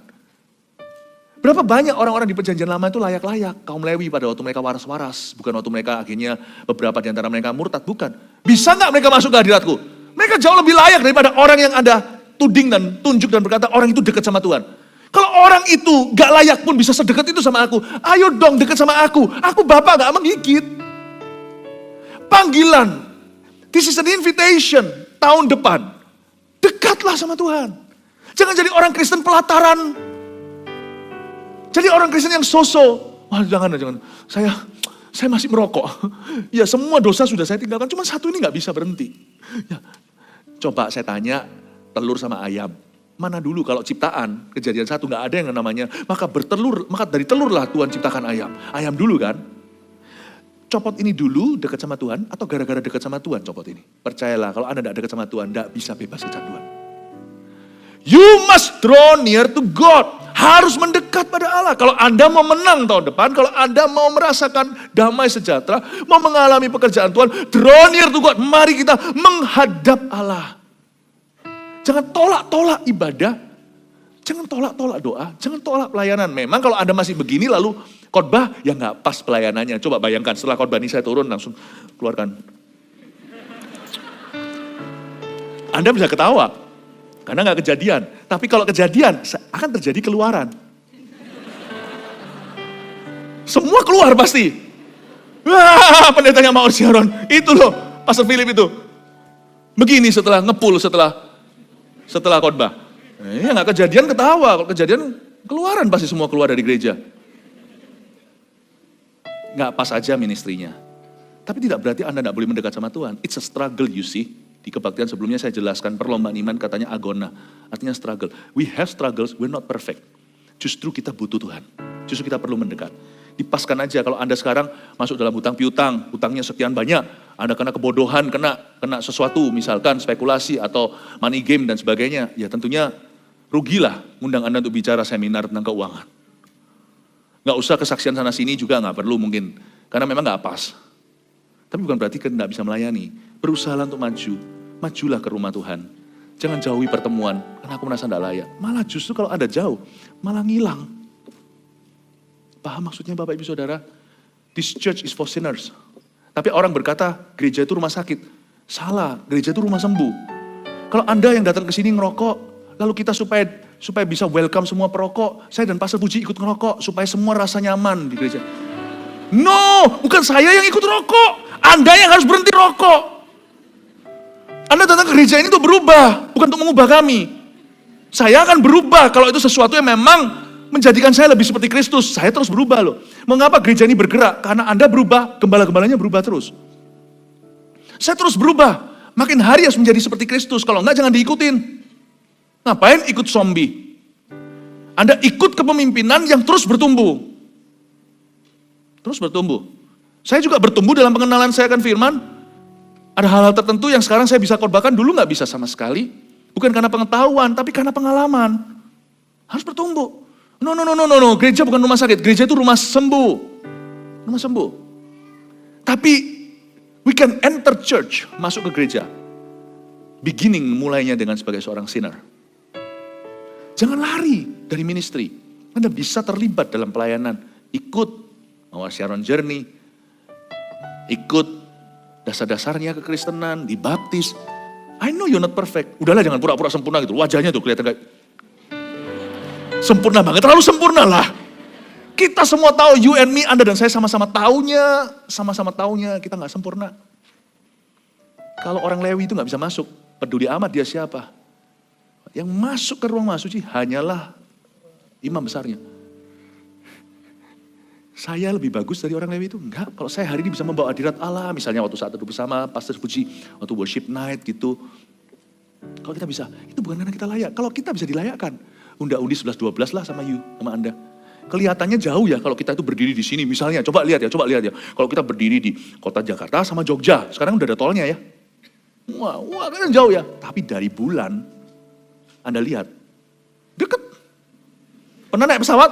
[SPEAKER 1] Berapa banyak orang-orang di perjanjian lama itu layak-layak. Kaum Lewi pada waktu mereka waras-waras. Bukan waktu mereka akhirnya beberapa di antara mereka murtad. Bukan. Bisa gak mereka masuk ke hadiratku? Mereka jauh lebih layak daripada orang yang Anda tuding dan tunjuk dan berkata orang itu dekat sama Tuhan. Kalau orang itu gak layak pun bisa sedekat itu sama aku. Ayo dong dekat sama aku. Aku Bapak gak menggigit. Panggilan. This is an invitation. Tahun depan. Dekatlah sama Tuhan. Jangan jadi orang Kristen pelataran. Jadi orang Kristen yang so-so. Wah jangan. Saya masih merokok. Ya semua dosa sudah saya tinggalkan. Cuma satu ini gak bisa berhenti. Ya, coba saya tanya telur sama ayam. Mana dulu kalau ciptaan, kejadian 1 gak ada yang namanya, maka dari telurlah Tuhan ciptakan ayam. Ayam dulu kan. Copot ini dulu dekat sama Tuhan, atau gara-gara dekat sama Tuhan copot ini. Percayalah kalau Anda gak dekat sama Tuhan, gak bisa bebas kecanduan. You must draw near to God. Harus mendekat pada Allah. Kalau Anda mau menang tahun depan, kalau Anda mau merasakan damai sejahtera, mau mengalami pekerjaan Tuhan, draw near to God. Mari kita menghadap Allah. Jangan tolak-tolak ibadah, jangan tolak-tolak doa, jangan tolak pelayanan. Memang kalau Anda masih begini lalu khotbah, ya nggak pas pelayanannya. Coba bayangkan setelah khotbah ini saya turun langsung keluarkan. Anda bisa ketawa, karena nggak kejadian. Tapi kalau kejadian, akan terjadi keluaran. Semua keluar pasti. Wah, pendetanya Maur Sharon, itu loh, Pastor Philip itu. Begini setelah ngepul, setelah khotbah. Ya nggak kejadian ketawa, kalau kejadian keluaran pasti semua keluar dari gereja. Nggak pas aja ministrinya. Tapi tidak berarti Anda nggak boleh mendekat sama Tuhan. It's a struggle you see. Di kebaktian sebelumnya saya jelaskan perlombaan iman katanya agona. Artinya struggle. We have struggles, we're not perfect. Justru kita butuh Tuhan. Justru kita perlu mendekat. Dipaskan aja kalau Anda sekarang masuk dalam hutang piutang, hutangnya sekian banyak, Anda kena kebodohan, kena sesuatu misalkan spekulasi atau money game dan sebagainya, ya tentunya rugilah ngundang Anda untuk bicara seminar tentang keuangan. Nggak usah kesaksian sana sini juga nggak perlu mungkin. Karena memang gak pas. Tapi bukan berarti kita gak bisa melayani. Berusaha untuk maju. Majulah ke rumah Tuhan. Jangan jauhi pertemuan, karena aku merasa gak layak. Malah justru kalau Anda jauh, malah ngilang. Paham maksudnya Bapak Ibu Saudara? This church is for sinners. Tapi orang berkata, gereja itu rumah sakit. Salah, gereja itu rumah sembuh. Kalau Anda yang datang ke sini ngerokok, lalu kita supaya bisa welcome semua perokok, saya dan Pastor Puji ikut ngerokok, supaya semua rasa nyaman di gereja. No, bukan saya yang ikut rokok. Anda yang harus berhenti rokok. Anda datang ke gereja ini untuk berubah, bukan untuk mengubah kami. Saya akan berubah kalau itu sesuatu yang memang menjadikan saya lebih seperti Kristus. Saya terus berubah loh. Mengapa gereja ini bergerak? Karena Anda berubah, gembala-gembalanya berubah terus. Saya terus berubah. Makin hari harus menjadi seperti Kristus. Kalau enggak jangan diikutin. Ngapain ikut zombie? Anda ikut kepemimpinan yang terus bertumbuh. Terus bertumbuh. Saya juga bertumbuh dalam pengenalan saya akan firman. Ada hal-hal tertentu yang sekarang saya bisa korbankan, dulu gak bisa sama sekali. Bukan karena pengetahuan, tapi karena pengalaman. Harus bertumbuh. No. Gereja bukan rumah sakit, gereja itu rumah sembuh. Rumah sembuh. Tapi, we can enter church, masuk ke gereja. Beginning mulainya dengan sebagai seorang sinner. Jangan lari dari ministry. Anda bisa terlibat dalam pelayanan. Ikut Our Sharon Journey. Ikut dasar-dasarnya kekristenan, dibaptis. I know you're not perfect. Udahlah jangan pura-pura sempurna gitu. Wajahnya tuh kelihatan kayak sempurna banget. Terlalu sempurna lah. Kita semua tahu, you and me, Anda dan saya sama-sama taunya kita gak sempurna. Kalau orang Lewi itu gak bisa masuk, peduli amat dia siapa. Yang masuk ke ruang suci hanyalah imam besarnya. Saya lebih bagus dari orang Lewi itu? Enggak, kalau saya hari ini bisa membawa hadirat Allah, misalnya waktu saat duduk bersama Pastor Puji, waktu worship night gitu. Kalau kita bisa, itu bukan karena kita layak. Kalau kita bisa dilayakkan, undi 11-12 lah sama Anda. Kelihatannya jauh ya kalau kita itu berdiri di sini, misalnya, coba lihat ya. Kalau kita berdiri di kota Jakarta sama Jogja, sekarang udah ada tolnya ya. Wah kan jauh ya. Tapi dari bulan, Anda lihat, deket. Pernah naik pesawat?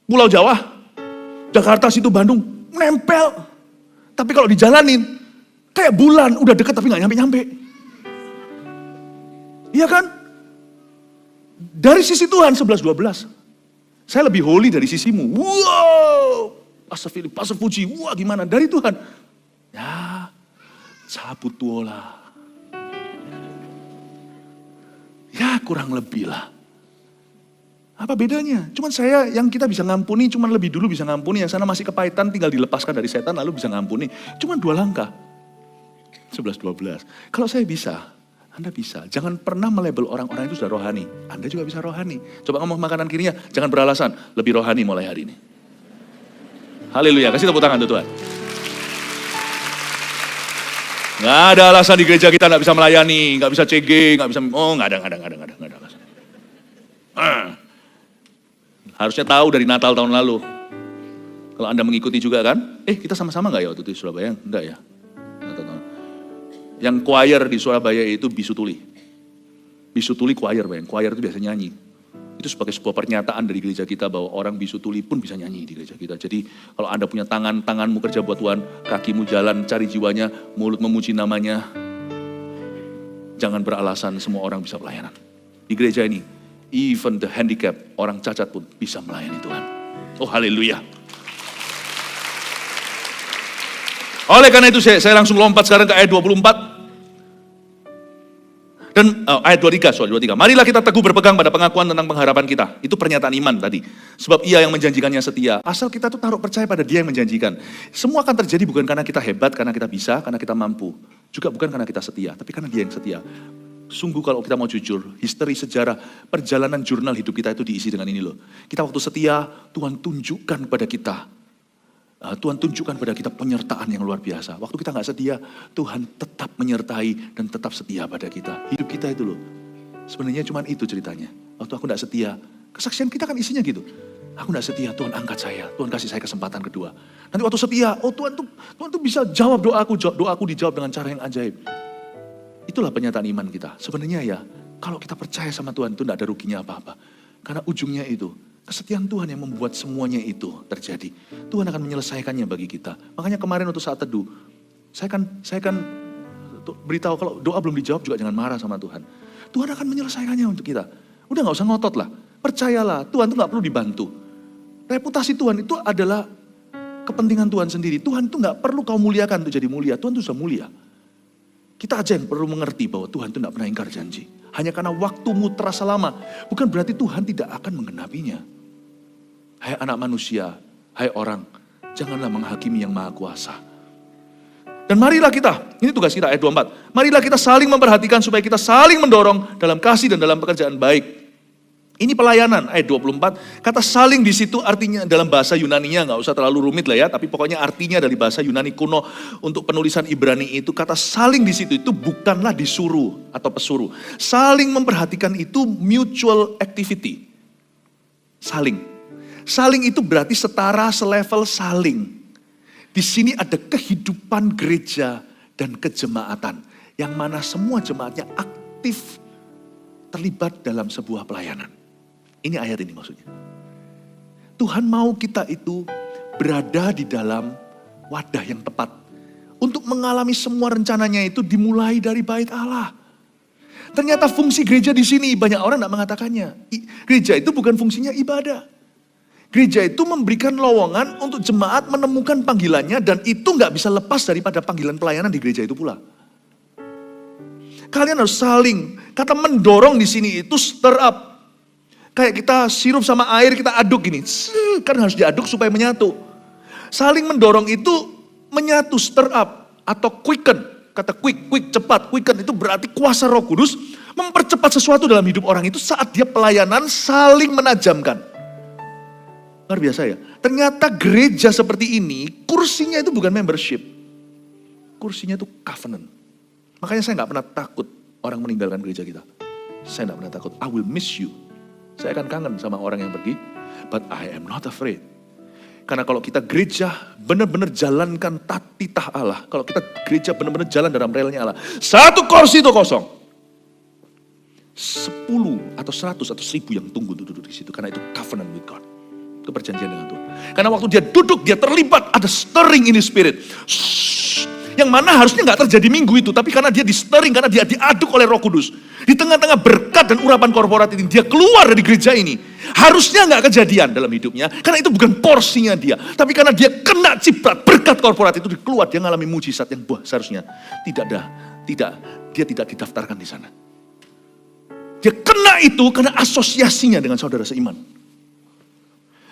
[SPEAKER 1] Pulau Jawa, Jakarta, situ Bandung, nempel. Tapi kalau dijalanin, kayak bulan, udah deket tapi gak nyampe-nyampe. Iya kan? Dari sisi Tuhan 11-12. Saya lebih holy dari sisimu. Wow, Pastor Philip, Pastor Puji, wah gimana? Dari Tuhan. Ya, cabut tuola. Ya kurang lebih lah. Apa bedanya? Cuman saya yang kita bisa ngampuni, cuman lebih dulu bisa ngampuni. Yang sana masih kepahitan, tinggal dilepaskan dari setan lalu bisa ngampuni. Cuman 2 langkah. 11-12. Kalau saya bisa, Anda bisa. Jangan pernah melabel orang-orang itu sudah rohani. Anda juga bisa rohani. Coba ngomong makanan kirinya, jangan beralasan. Lebih rohani mulai hari ini. Haleluya, kasih tepuk tangan tuh Tuhan. Gak ada alasan di gereja kita gak bisa melayani, gak bisa CG, gak bisa, gak ada alasan. Harusnya tahu dari Natal tahun lalu. Kalau Anda mengikuti juga kan, kita sama-sama gak ya waktu itu di Surabaya? Enggak ya. Yang choir di Surabaya itu bisu tuli. Bisu tuli choir, choir itu biasa nyanyi. Itu sebagai sebuah pernyataan dari gereja kita bahwa orang bisu tuli pun bisa nyanyi di gereja kita. Jadi kalau Anda punya tanganmu kerja buat Tuhan, kakimu jalan cari jiwanya, mulut memuji namanya, jangan beralasan semua orang bisa pelayanan. Di gereja ini, even the handicap, orang cacat pun bisa melayani Tuhan. Oh haleluya. Oleh karena itu saya langsung lompat sekarang ke ayat 24. Dan ayat 23. Marilah kita teguh berpegang pada pengakuan tentang pengharapan kita. Itu pernyataan iman tadi. Sebab Ia yang menjanjikannya setia. Asal kita tuh taruh percaya pada Dia yang menjanjikan. Semua akan terjadi bukan karena kita hebat, karena kita bisa, karena kita mampu. Juga bukan karena kita setia, tapi karena Dia yang setia. Sungguh kalau kita mau jujur, history sejarah perjalanan jurnal hidup kita itu diisi dengan ini loh. Kita waktu setia, Tuhan tunjukkan kepada kita. Tuhan tunjukkan pada kita penyertaan yang luar biasa. Waktu kita gak setia, Tuhan tetap menyertai dan tetap setia pada kita. Hidup kita itu loh. Sebenarnya cuma itu ceritanya. Waktu aku gak setia, kesaksian kita kan isinya gitu. Aku gak setia, Tuhan angkat saya. Tuhan kasih saya kesempatan kedua. Nanti waktu setia, Tuhan tuh bisa jawab doaku. Doaku dijawab dengan cara yang ajaib. Itulah pernyataan iman kita. Sebenarnya ya, kalau kita percaya sama Tuhan itu gak ada ruginya apa-apa. Karena ujungnya itu, Kesetiaan Tuhan yang membuat semuanya itu terjadi. Tuhan akan menyelesaikannya bagi kita. Makanya kemarin untuk saat teduh, saya kan beritahu kalau doa belum dijawab juga jangan marah sama Tuhan. Tuhan akan menyelesaikannya untuk kita. Udah gak usah ngotot lah. Percayalah, Tuhan itu gak perlu dibantu. Reputasi Tuhan itu adalah kepentingan Tuhan sendiri. Tuhan itu gak perlu kau muliakan untuk jadi mulia. Tuhan itu sudah mulia. Kita aja yang perlu mengerti bahwa Tuhan itu gak pernah ingkar janji. Hanya karena waktumu terasa lama. Bukan berarti Tuhan tidak akan menggenapinya. Hai anak manusia, hai orang, janganlah menghakimi yang maha kuasa. Dan marilah kita, ini tugas kita ayat 24. Marilah kita saling memperhatikan supaya kita saling mendorong dalam kasih dan dalam pekerjaan baik. Ini pelayanan ayat 24. Kata saling di situ artinya dalam bahasa Yunaninya, nggak usah terlalu rumit lah ya, tapi pokoknya artinya dari bahasa Yunani kuno untuk penulisan Ibrani itu kata saling di situ itu bukanlah disuruh atau pesuruh. Saling memperhatikan itu mutual activity. Saling. Saling itu berarti setara, selevel, saling. Di sini ada kehidupan gereja dan kejemaatan. Yang mana semua jemaatnya aktif terlibat dalam sebuah pelayanan. Ini ayat ini maksudnya. Tuhan mau kita itu berada di dalam wadah yang tepat. Untuk mengalami semua rencananya itu dimulai dari bait Allah. Ternyata fungsi gereja di sini banyak orang tidak mengatakannya. Gereja itu bukan fungsinya ibadah. Gereja itu memberikan lowongan untuk jemaat menemukan panggilannya dan itu nggak bisa lepas daripada panggilan pelayanan di gereja itu pula. Kalian harus saling, kata mendorong di sini itu stir up. Kayak kita sirup sama air kita aduk gini, kan harus diaduk supaya menyatu. Saling mendorong itu menyatu, stir up atau quicken. Kata quick cepat, quicken itu berarti kuasa Roh Kudus mempercepat sesuatu dalam hidup orang itu saat dia pelayanan saling menajamkan. Luar biasa ya. Ternyata gereja seperti ini, kursinya itu bukan membership. Kursinya itu covenant. Makanya saya gak pernah takut orang meninggalkan gereja kita. Saya gak pernah takut. I will miss you. Saya akan kangen sama orang yang pergi. But I am not afraid. Karena kalau kita gereja benar-benar jalankan titah Allah. Kalau kita gereja benar-benar jalan dalam relnya Allah. Satu kursi itu kosong. 10 atau 100 atau 1000 yang tunggu duduk di situ. Karena itu covenant with God. Itu perjanjian dengan Tuhan. Karena waktu dia duduk, dia terlibat, ada stirring in his spirit. Yang mana harusnya gak terjadi minggu itu, tapi karena dia di stirring, karena dia diaduk oleh Roh Kudus. Di tengah-tengah berkat dan urapan korporat ini, dia keluar dari gereja ini. Harusnya gak kejadian dalam hidupnya, karena itu bukan porsinya dia. Tapi karena dia kena ciprat berkat korporat itu, dia keluar, dia mengalami mujizat yang seharusnya dia tidak didaftarkan di sana. Dia kena itu karena asosiasinya dengan saudara seiman.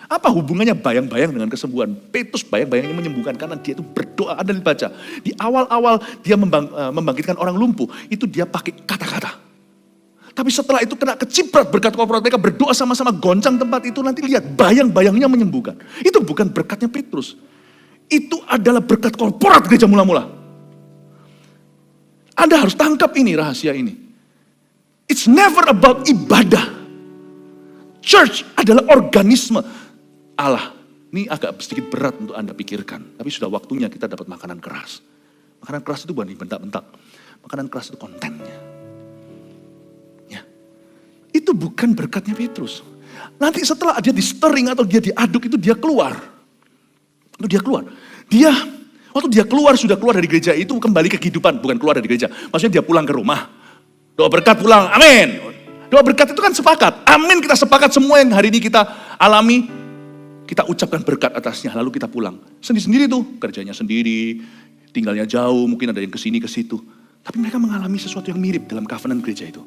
[SPEAKER 1] Apa hubungannya bayang-bayang dengan kesembuhan? Petrus bayang-bayangnya menyembuhkan karena dia itu berdoa. Anda baca, di awal-awal dia membangkitkan orang lumpuh, itu dia pakai kata-kata. Tapi setelah itu kena keciprat berkat korporat, mereka berdoa sama-sama goncang tempat itu, nanti lihat bayang-bayangnya menyembuhkan. Itu bukan berkatnya Petrus. Itu adalah berkat korporat gereja mula-mula. Anda harus tangkap ini, rahasia ini. It's never about ibadah. Church adalah organisme Allah. Ini agak sedikit berat untuk Anda pikirkan. Tapi sudah waktunya kita dapat makanan keras. Makanan keras itu bukan dibentak-bentak. Makanan keras itu kontennya. Ya. Itu bukan berkatnya Petrus. Nanti setelah dia di stirring atau dia diaduk itu dia keluar. Waktu dia keluar sudah keluar dari gereja itu kembali ke kehidupan. Bukan keluar dari gereja. Maksudnya dia pulang ke rumah. Doa berkat pulang. Amin. Doa berkat itu kan sepakat. Amin, kita sepakat semua yang hari ini kita alami. Kita ucapkan berkat atasnya, lalu kita pulang. Sendiri-sendiri tuh, kerjanya sendiri, tinggalnya jauh, mungkin ada yang kesini, ke situ. Tapi mereka mengalami sesuatu yang mirip dalam covenant gereja itu.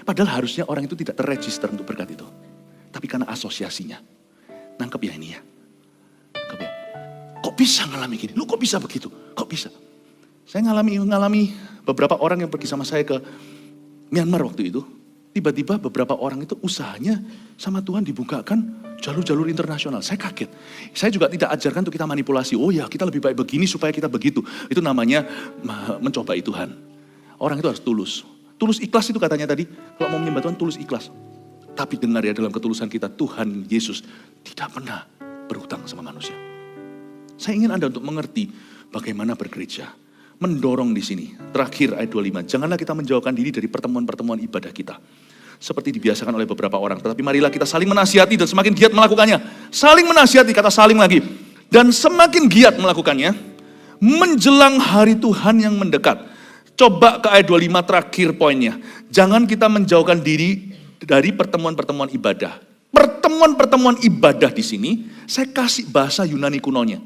[SPEAKER 1] Padahal harusnya orang itu tidak terregister untuk berkat itu. Tapi karena asosiasinya. Nangkep ya ini ya. Nangkep ya. Kok bisa ngalami gini? Lu kok bisa begitu? Kok bisa? Saya ngalami beberapa orang yang pergi sama saya ke Myanmar waktu itu. Tiba-tiba beberapa orang itu usahanya sama Tuhan dibukakan jalur-jalur internasional. Saya kaget. Saya juga tidak ajarkan untuk kita manipulasi. Oh ya, kita lebih baik begini supaya kita begitu. Itu namanya mencobai Tuhan. Orang itu harus tulus. Tulus ikhlas itu katanya tadi. Kalau mau menyembah Tuhan, tulus ikhlas. Tapi dengar ya, dalam ketulusan kita, Tuhan Yesus tidak pernah berhutang sama manusia. Saya ingin Anda untuk mengerti bagaimana bergereja. Mendorong di sini. Terakhir ayat 25. Janganlah kita menjauhkan diri dari pertemuan-pertemuan ibadah kita.
[SPEAKER 2] seperti dibiasakan oleh beberapa orang. Tetapi marilah kita saling menasihati dan semakin giat melakukannya. Saling menasihati, kata saling lagi. Dan semakin giat melakukannya, menjelang hari Tuhan yang mendekat. Coba ke ayat 25 terakhir poinnya. Jangan kita menjauhkan diri dari pertemuan-pertemuan ibadah. Pertemuan-pertemuan ibadah di sini, saya kasih bahasa Yunani kunonya.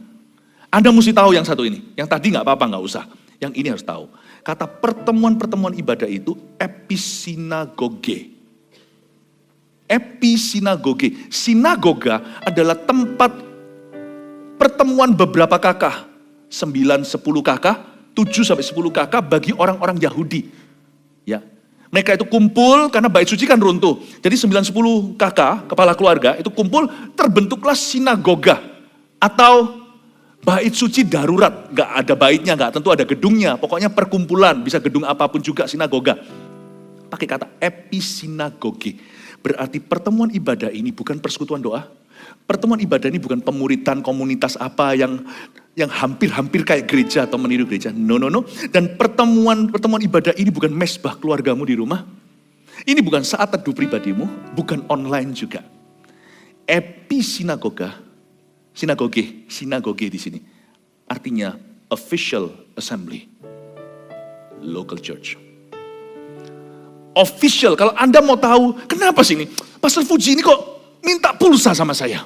[SPEAKER 2] Anda mesti tahu yang satu ini. Yang tadi nggak apa-apa, nggak usah. Yang ini harus tahu. Kata pertemuan-pertemuan ibadah itu episinagoge. Episinagoge. Sinagoga adalah tempat pertemuan beberapa kakak. 9-10 kakak, 7-10 kakak bagi orang-orang Yahudi. Ya. Mereka itu kumpul karena bait suci kan runtuh. Jadi 9-10 kakak, kepala keluarga itu kumpul, terbentuklah sinagoga. Atau bait suci darurat, nggak ada baitnya, nggak tentu ada gedungnya, pokoknya perkumpulan, bisa gedung apapun juga sinagoga. Pakai kata episinagoge, berarti pertemuan ibadah ini bukan persekutuan doa, pertemuan ibadah ini bukan pemuritan komunitas apa yang hampir-hampir kayak gereja atau meniru gereja, no. Dan pertemuan ibadah ini bukan mesbah keluargamu di rumah, ini bukan saat teduh pribadimu, bukan online juga. Episinagoga, sinagoge di sini. Artinya official assembly. Local church. Official, kalau Anda mau tahu, kenapa sih ini? Pastor Fuji ini kok minta pulsa sama saya?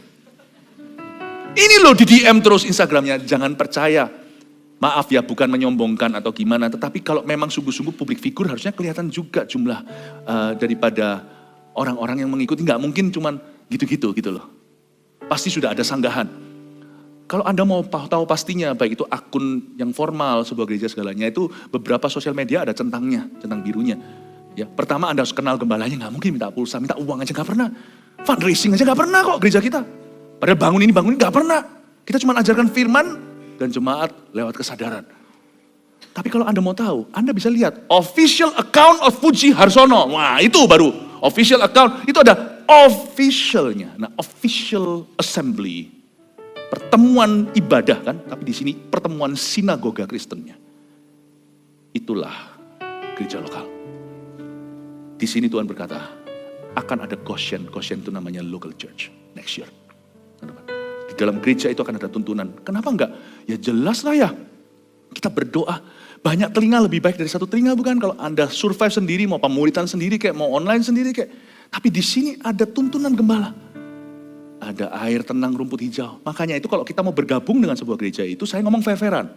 [SPEAKER 2] Ini loh di DM terus Instagramnya, jangan percaya. Maaf ya, bukan menyombongkan atau gimana, tetapi kalau memang sungguh-sungguh publik figur harusnya kelihatan juga jumlah daripada orang-orang yang mengikuti. Nggak mungkin cuman gitu-gitu gitu loh. Pasti sudah ada sanggahan. Kalau Anda mau tahu pastinya, baik itu akun yang formal, sebuah gereja segalanya, itu beberapa sosial media ada centangnya, centang birunya. Ya, pertama Anda harus kenal gembalanya, nggak mungkin minta pulsa, minta uang aja nggak pernah. Fundraising aja nggak pernah kok gereja kita. Padahal bangun ini nggak pernah. Kita cuma ajarkan firman dan jemaat lewat kesadaran. Tapi kalau Anda mau tahu, Anda bisa lihat official account of Fuji Harsono. Wah, itu baru official account, itu ada officialnya. Nah, official assembly, pertemuan ibadah kan, tapi di sini pertemuan sinagoga Kristennya. Itulah gereja lokal. Di sini Tuhan berkata, akan ada Goshen itu namanya local church next year. Di dalam gereja itu akan ada tuntunan. Kenapa enggak? Ya jelas lah ya. Kita berdoa, banyak telinga lebih baik dari satu telinga bukan? Kalau Anda survive sendiri, mau pemuritan sendiri kayak, mau online sendiri kayak. Tapi di sini ada tuntunan gembala. Ada air tenang, rumput hijau. Makanya itu kalau kita mau bergabung dengan sebuah gereja itu, saya ngomong fair-fairan.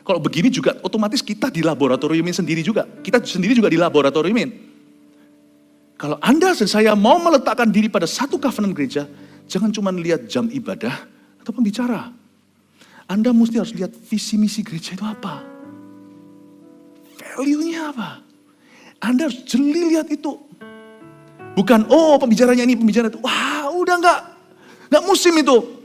[SPEAKER 2] Kalau begini juga otomatis kita di laboratoriumin sendiri juga. Kita sendiri juga di laboratoriumin. Kalau Anda dan saya mau meletakkan diri pada satu covenant gereja, jangan cuma lihat jam ibadah atau pembicara. Anda mesti harus lihat visi misi gereja itu apa. Value-nya apa. Anda harus jeli lihat itu. Bukan, oh pembicaranya ini, pembicara itu. Wah udah enggak musim itu.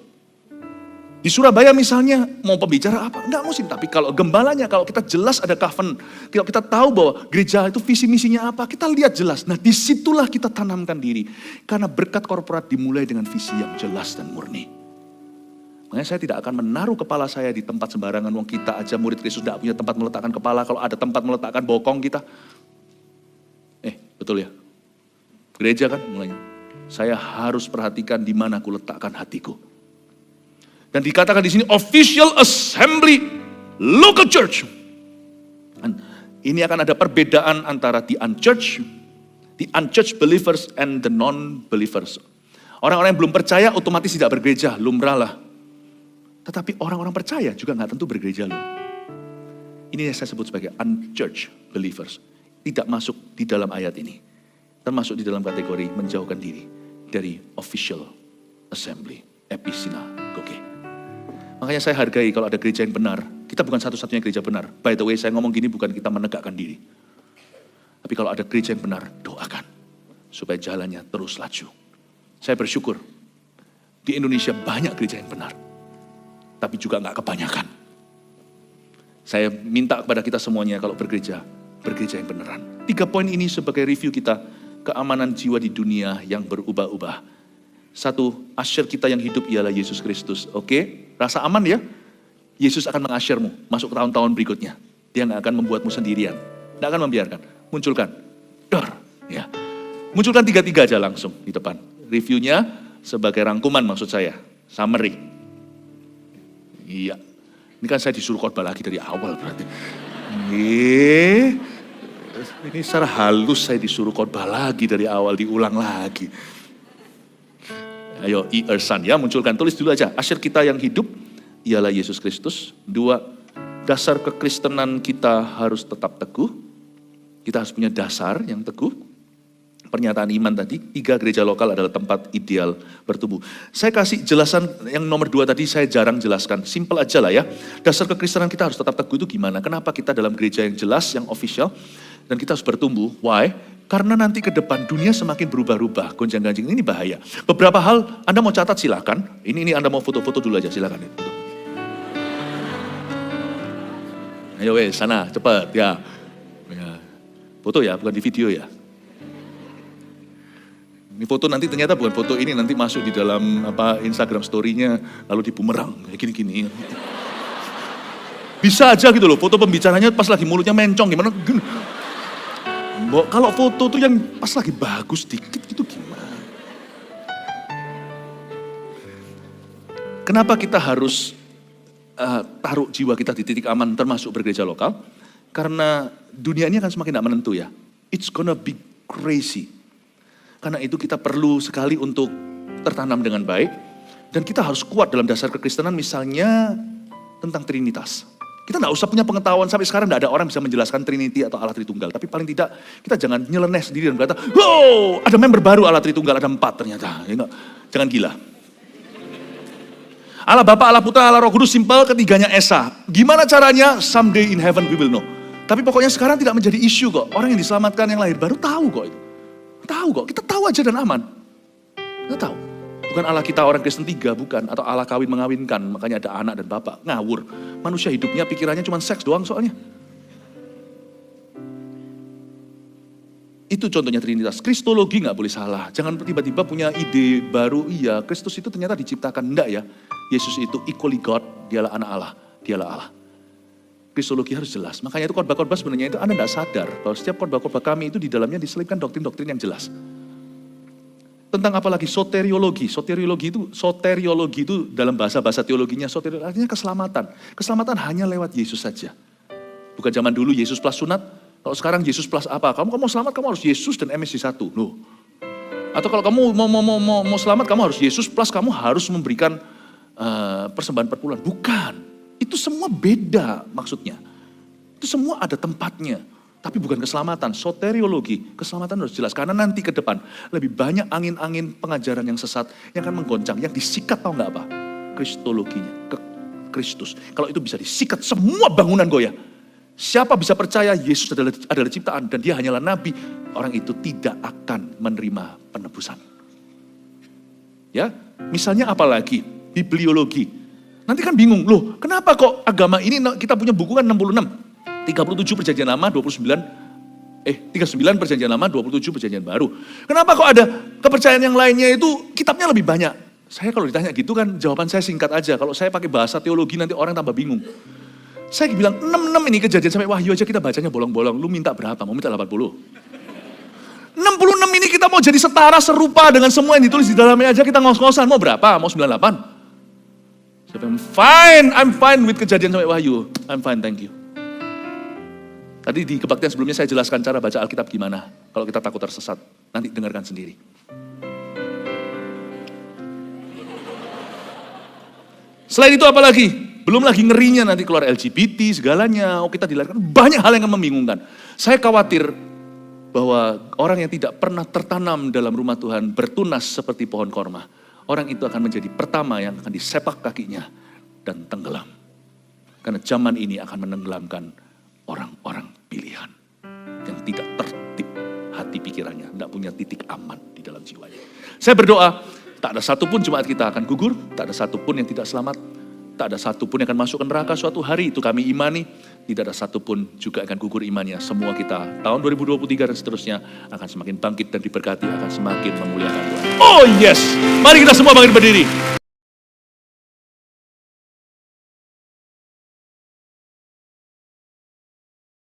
[SPEAKER 2] Di Surabaya misalnya mau pembicara apa? Enggak musim. Tapi kalau gembalanya, kalau kita jelas ada covenant. Kalau kita tahu bahwa gereja itu visi misinya apa, kita lihat jelas. Nah disitulah kita tanamkan diri. Karena berkat korporat dimulai dengan visi yang jelas dan murni. Makanya saya tidak akan menaruh kepala saya di tempat sembarangan. Wong kita aja murid Kristus tidak punya tempat meletakkan kepala. Kalau ada tempat meletakkan bokong kita. Betul ya? Gereja kan mulainya. Saya harus perhatikan di mana aku letakkan hatiku. Dan dikatakan di sini official assembly local church. Dan ini akan ada perbedaan antara the unchurched believers and the non-believers. Orang-orang yang belum percaya otomatis tidak bergereja, lumrah lah. Tetapi orang-orang percaya juga nggak tentu bergereja loh. Ini yang saya sebut sebagai unchurched believers. Tidak masuk di dalam ayat ini. Termasuk di dalam kategori menjauhkan diri dari official assembly, episinagoge. Makanya saya hargai kalau ada gereja yang benar. Kita bukan satu-satunya gereja benar. By the way, saya ngomong gini bukan kita menegakkan diri. Tapi kalau ada gereja yang benar, doakan. Supaya jalannya terus laju. Saya bersyukur. Di Indonesia banyak gereja yang benar. Tapi juga gak kebanyakan. Saya minta kepada kita semuanya kalau bergereja yang beneran. 3 poin ini sebagai review kita. Keamanan jiwa di dunia yang berubah-ubah. 1, asyir kita yang hidup ialah Yesus Kristus. Oke, rasa aman ya? Yesus akan mengasyirmu masuk ke tahun-tahun berikutnya. Dia gak akan membuatmu sendirian. Gak akan membiarkan. Munculkan. Dor. Ya. Munculkan 3-3 aja langsung di depan. Reviewnya sebagai rangkuman maksud saya. Summary. Iya. Ini kan saya disuruh khotbah lagi dari awal berarti. Ini secara halus saya disuruh khotbah lagi dari awal, diulang lagi. Ayo, Ersan ya, munculkan. Tulis dulu aja. Asyir kita yang hidup ialah Yesus Kristus. 2, dasar kekristenan kita harus tetap teguh. Kita harus punya dasar yang teguh. Pernyataan iman tadi. 3, gereja lokal adalah tempat ideal bertumbuh. Saya kasih jelasan yang nomor 2 tadi saya jarang jelaskan. Simple aja lah ya. Dasar kekristenan kita harus tetap teguh itu gimana? Kenapa kita dalam gereja yang jelas, yang official, dan kita harus bertumbuh? Why? Karena nanti ke depan dunia semakin berubah-ubah. Gonjang-ganjing ini bahaya. Beberapa hal Anda mau catat silakan. Ini Anda mau foto-foto dulu aja silakan. Ayo sana cepat ya. Foto ya, bukan di video ya. Ini foto nanti ternyata bukan foto ini, nanti masuk di dalam Instagram story-nya, lalu di bumerang, kayak gini-gini. Bisa aja gitu loh, foto pembicaranya pas lagi mulutnya mencong, gimana? Kalau foto tuh yang pas lagi bagus dikit gitu gimana? Kenapa kita harus taruh jiwa kita di titik aman termasuk bergereja lokal? Karena dunia ini akan semakin tidak menentu ya. It's gonna be crazy. Karena itu kita perlu sekali untuk tertanam dengan baik. Dan kita harus kuat dalam dasar kekristenan misalnya tentang Trinitas. Kita tidak usah punya pengetahuan sampai sekarang tidak ada orang bisa menjelaskan Trinity atau Allah Tritunggal. Tapi paling tidak kita jangan nyeleneh sendiri dan berkata, wow ada member baru Allah Tritunggal, ada 4 ternyata. Ya, jangan gila. Allah Bapa, Allah Putra, Allah Roh Kudus, simple, ketiganya Esa. Gimana caranya? Someday in heaven we will know. Tapi pokoknya sekarang tidak menjadi isu kok. Orang yang diselamatkan yang lahir baru tahu kok itu. Tahu kok, kita tahu aja dan aman. Kita tahu. Bukan Allah kita orang Kristen 3, bukan. Atau Allah kawin mengawinkan, makanya ada anak dan bapak. Ngawur. Manusia hidupnya, pikirannya cuma seks doang soalnya. Itu contohnya Trinitas. Kristologi gak boleh salah. Jangan tiba-tiba punya ide baru, iya Kristus itu ternyata diciptakan. Enggak ya. Yesus itu equally God, dialah anak Allah. Dialah Allah. Kristologi harus jelas. Makanya itu khotbah-khotbah sebenarnya itu Anda tidak sadar. Bahwa setiap khotbah-khotbah kami itu di dalamnya diselipkan doktrin-doktrin yang jelas. Tentang apalagi soteriologi. Soteriologi itu dalam bahasa-bahasa teologinya, soteriologi artinya keselamatan. Keselamatan hanya lewat Yesus saja. Bukan zaman dulu Yesus plus sunat. Kalau sekarang Yesus plus apa? Kamu mau selamat kamu harus Yesus dan MSC 1. Loh. Atau kalau kamu mau selamat kamu harus Yesus plus kamu harus memberikan persembahan perpuluhan. Bukan. Itu semua beda maksudnya. Itu semua ada tempatnya. Tapi bukan keselamatan, soteriologi. Keselamatan harus jelas. Karena nanti ke depan lebih banyak angin-angin pengajaran yang sesat yang akan menggoncang. Yang disikat tahu nggak apa? Kristologinya, ke Kristus. Kalau itu bisa disikat semua bangunan goyah. Siapa bisa percaya Yesus adalah ciptaan dan dia hanyalah nabi. Orang itu tidak akan menerima penebusan. Ya, misalnya apalagi? Bibliologi. Nanti kan bingung, loh kenapa kok agama ini kita punya buku kan 66, 37 perjanjian lama, 39 perjanjian lama, 27 perjanjian baru. Kenapa kok ada kepercayaan yang lainnya itu kitabnya lebih banyak? Saya kalau ditanya gitu kan jawaban saya singkat aja, kalau saya pakai bahasa teologi nanti orang tambah bingung. Saya bilang 66 ini kejadian sampai Wahyu aja kita bacanya bolong-bolong, lu minta berapa? Mau minta 80? 66 ini kita mau jadi setara serupa dengan semua yang ditulis di dalamnya aja kita ngos-ngosan, mau berapa? Mau 98? I'm fine with kejadian sampai Wahyu. I'm fine, thank you. Tadi di kebaktian sebelumnya saya jelaskan cara baca Alkitab gimana. Kalau kita takut tersesat, nanti dengarkan sendiri. Selain itu apa lagi? Belum lagi ngerinya nanti keluar LGBT segalanya. Kita dilahirkan banyak hal yang membingungkan. Saya khawatir bahwa orang yang tidak pernah tertanam dalam rumah Tuhan bertunas seperti pohon korma. Orang itu akan menjadi pertama yang akan disepak kakinya dan tenggelam. Karena zaman ini akan menenggelamkan orang-orang pilihan. Yang tidak tertib hati pikirannya, tidak punya titik aman di dalam jiwanya. Saya berdoa, tak ada satupun jemaat kita akan gugur, tak ada satupun yang tidak selamat, tak ada satupun yang akan masuk ke neraka suatu hari, itu kami imani. Tidak ada satupun juga akan gugur imannya. Semua kita tahun 2023 dan seterusnya akan semakin bangkit dan diberkati, akan semakin memuliakan Tuhan. Oh yes, mari kita semua bangkit berdiri.